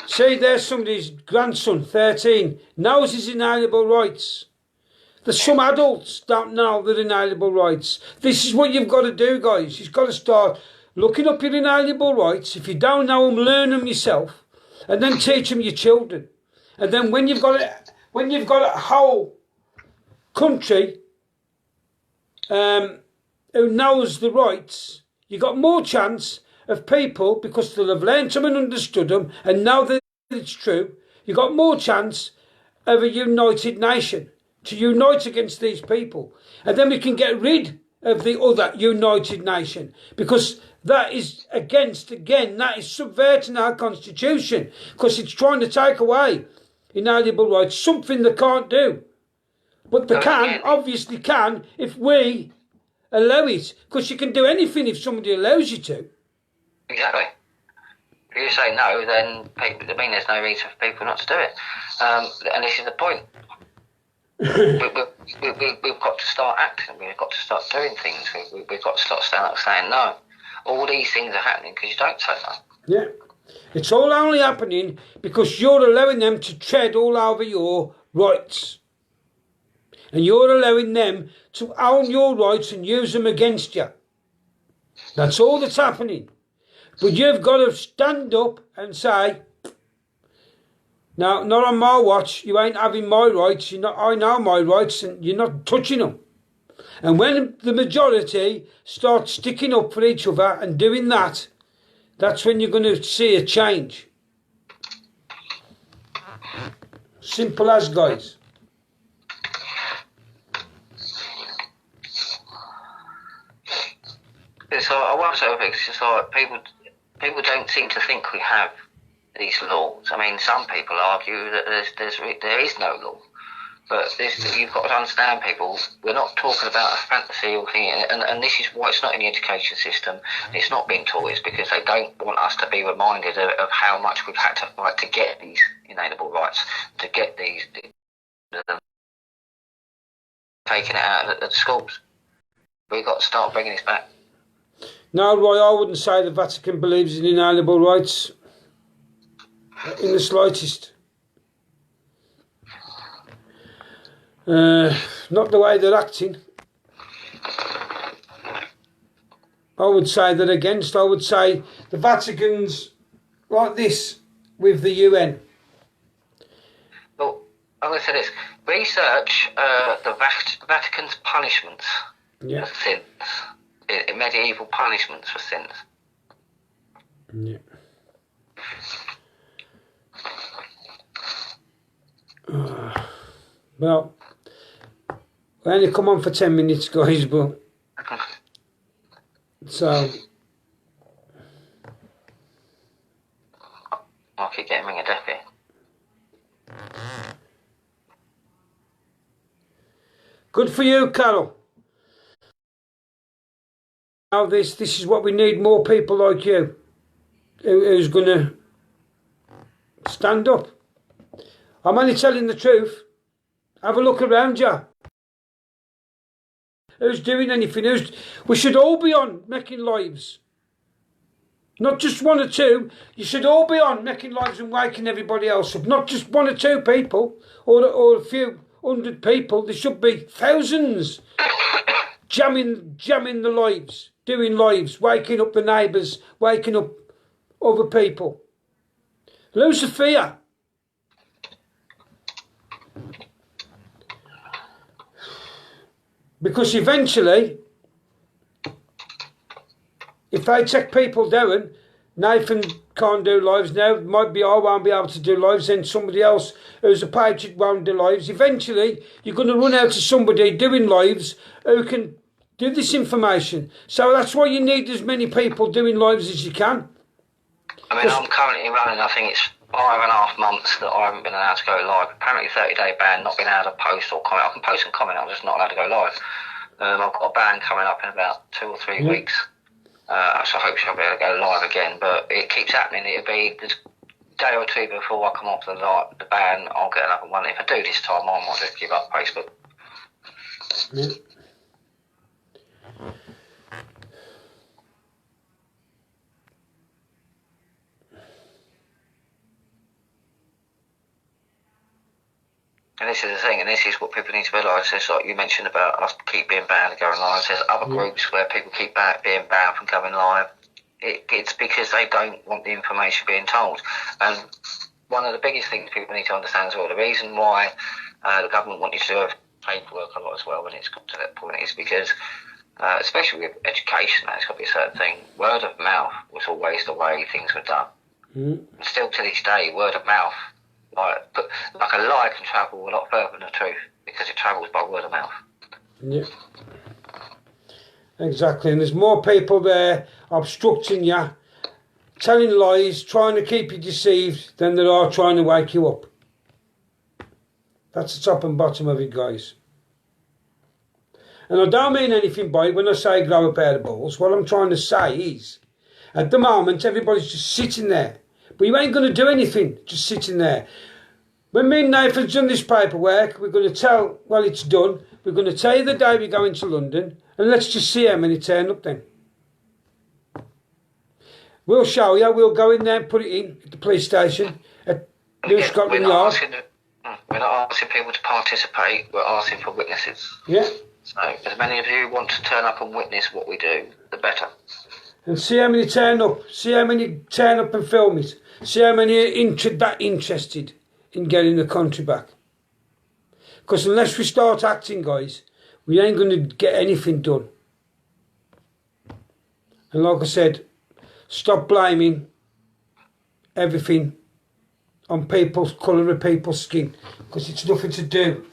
See, there's somebody's grandson, 13, knows his inalienable rights. There's some adults don't know their inalienable rights. This is what you've got to do, guys. You've got to start looking up your inalienable rights. If you don't know them, learn them yourself, and then teach them your children. And then when you've got a whole country who knows the rights, you've got more chance of people, because they'll have learned them and understood them, and now that it's true, you've got more chance of a united nation to unite against these people. And then we can get rid of the other united nation, because that is that is subverting our constitution, because it's trying to take away inalienable rights, something they can't do. But they obviously can, if we allow it, because you can do anything if somebody allows you to. Exactly. If you say no, then there's no reason for people not to do it. And this is the point. We've got to start acting. We've got to start doing things. We've got to start standing up saying no. All these things are happening because you don't say no. Yeah. It's all only happening because you're allowing them to tread all over your rights. And you're allowing them to own your rights and use them against you. That's all that's happening. But you've got to stand up and say, no, not on my watch. You ain't having my rights. I know my rights, and you're not touching them. And when the majority start sticking up for each other and doing that, that's when you're going to see a change. Simple as, guys. So I want to say, it's just like people don't seem to think we have these laws. I mean, some people argue that there is no law. But you've got to understand, people, we're not talking about a fantasy or thing, and this is why it's not in the education system. It's not being taught. It's because they don't want us to be reminded of how much we've had to fight to get these inalienable rights, to get these taken it out of the schools. We've got to start bringing this back. No, Roy, I wouldn't say the Vatican believes in inalienable rights in the slightest. Not the way they're acting. I would say they're against. I would say the Vatican's like this with the UN. Well, I'm going to say this. Research the Vatican's punishments for sins. Medieval punishments for sins. Yeah. Well, we only come on for 10 minutes, guys, but so I'll keep getting ring a death here. good for you, Carol. Now this is what we need, more people like you who's going to stand up. I'm only telling the truth. Have a look around you. Who's doing anything? We should all be on making lives. Not just one or two. You should all be on making lives and waking everybody else up. Not just one or two people or a few hundred people. There should be thousands jamming the lives, doing lives, waking up the neighbours, waking up other people. Lose the fear. Because eventually, if they take people down, Nathan can't do lives now, might be I won't be able to do lives, then somebody else who's a patriot won't do lives. Eventually, you're going to run out of somebody doing lives who can do this information. So that's why you need as many people doing lives as you can. I mean, I'm currently running, I think it's 5.5 months that I haven't been allowed to go live. Apparently 30-day ban, not being able to post or comment. I can post and comment, I'm just not allowed to go live. I've got a ban coming up in about 2 or 3 weeks. So I hope I'll be able to go live again, but it keeps happening. It'll be a day or two before I come off the ban, I'll get another one. If I do this time, I might just give up Facebook. Yeah. And this is the thing, and this is what people need to realise. It's like you mentioned about us keep being banned and going live. There's other groups where people keep being banned from going live. It's because they don't want the information being told. And one of the biggest things people need to understand as well, the reason why the government want you to do paperwork a lot as well when it's got to that point is because, especially with education, that's got to be a certain thing. Word of mouth was always the way things were done. And still to this day, word of mouth, like a lie can travel a lot further than the truth because it travels by word of mouth. Yeah. Exactly, and there's more people there obstructing you, telling lies, trying to keep you deceived than there are trying to wake you up. That's the top and bottom of it, guys. And I don't mean anything by it when I say grow a pair of balls. What I'm trying to say is, at the moment, everybody's just sitting there. But you ain't going to do anything, just sitting there. When me and Nathan's done this paperwork, we're going to tell, well, it's done. We're going to tell you the day we're going to London, and let's just see how many turn up then. We'll show you. We'll go in there and put it in at the police station at New Scotland Yard. We're not asking people to participate, we're asking for witnesses. Yeah. So, as many of you want to turn up and witness what we do, the better. And see how many turn up. See how many turn up and film it. See how many are that interested in getting the country back. Because unless we start acting, guys, we ain't going to get anything done. And like I said, stop blaming everything on people's colour of people's skin. Because it's nothing to do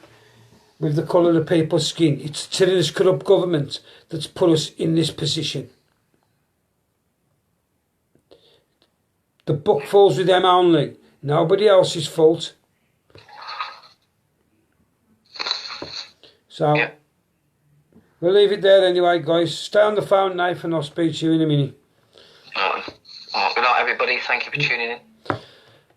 with the colour of people's skin. It's the tyrannous, corrupt government that's put us in this position. The buck falls with them only. Nobody else's fault. So, yeah. We'll leave it there anyway, guys. Stay on the phone, Nathan. I'll speak to you in a minute. Good night, everybody. Thank you for tuning in.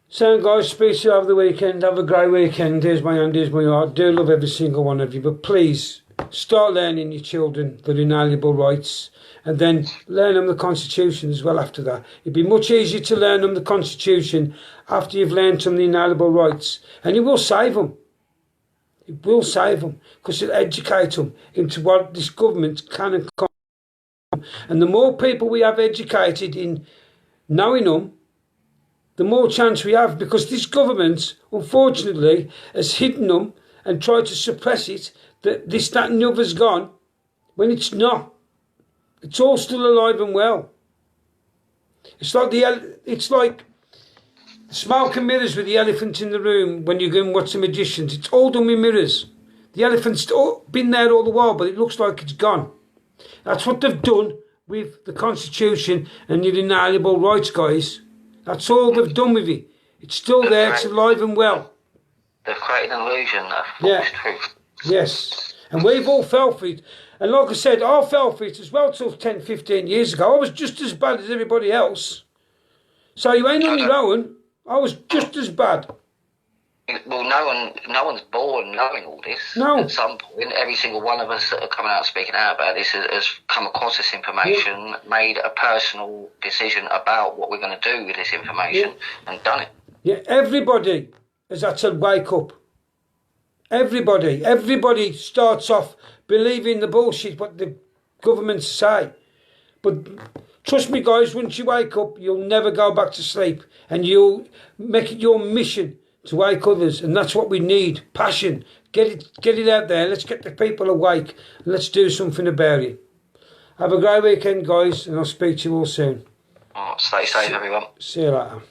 So, guys, speak to you over the weekend. Have a great weekend. Here's my hand, here's my heart. I do love every single one of you. But please, start learning your children their inalienable rights. And then learn them the Constitution as well after that. It'd be much easier to learn them the Constitution after you've learned them the inalienable rights. And it will save them. It will save them. Because it'll educate them into what this government can and can't. And the more people we have educated in knowing them, the more chance we have. Because this government, unfortunately, has hidden them and tried to suppress it. That this, that and the other's gone. When it's not. It's all still alive and well. It's like smoke and mirrors with the elephant in the room when you go and watch the magicians. It's all done with mirrors. The elephant's been there all the while, but it looks like it's gone. That's what they've done with the Constitution and your inalienable rights, guys. That's all they've done with it. It's still there. It's alive and well. They've created an illusion of false truth. Yes. And we've all fell for it. And like I said, I fell for it as well till 10, 15 years ago. I was just as bad as everybody else. So you ain't on your own. I was just as bad. Well, no one's born knowing all this. No. At some point, every single one of us that are coming out speaking out about this has come across this information, made a personal decision about what we're going to do with this information, and done it. Yeah, everybody has had to wake up. Everybody starts off believing the bullshit what the governments say. But trust me, guys, once you wake up, you'll never go back to sleep. And you'll make it your mission to wake others. And that's what we need. Passion. Get it out there. Let's get the people awake. And let's do something about it. Have a great weekend, guys. And I'll speak to you all soon. Stay safe, everyone. See you later.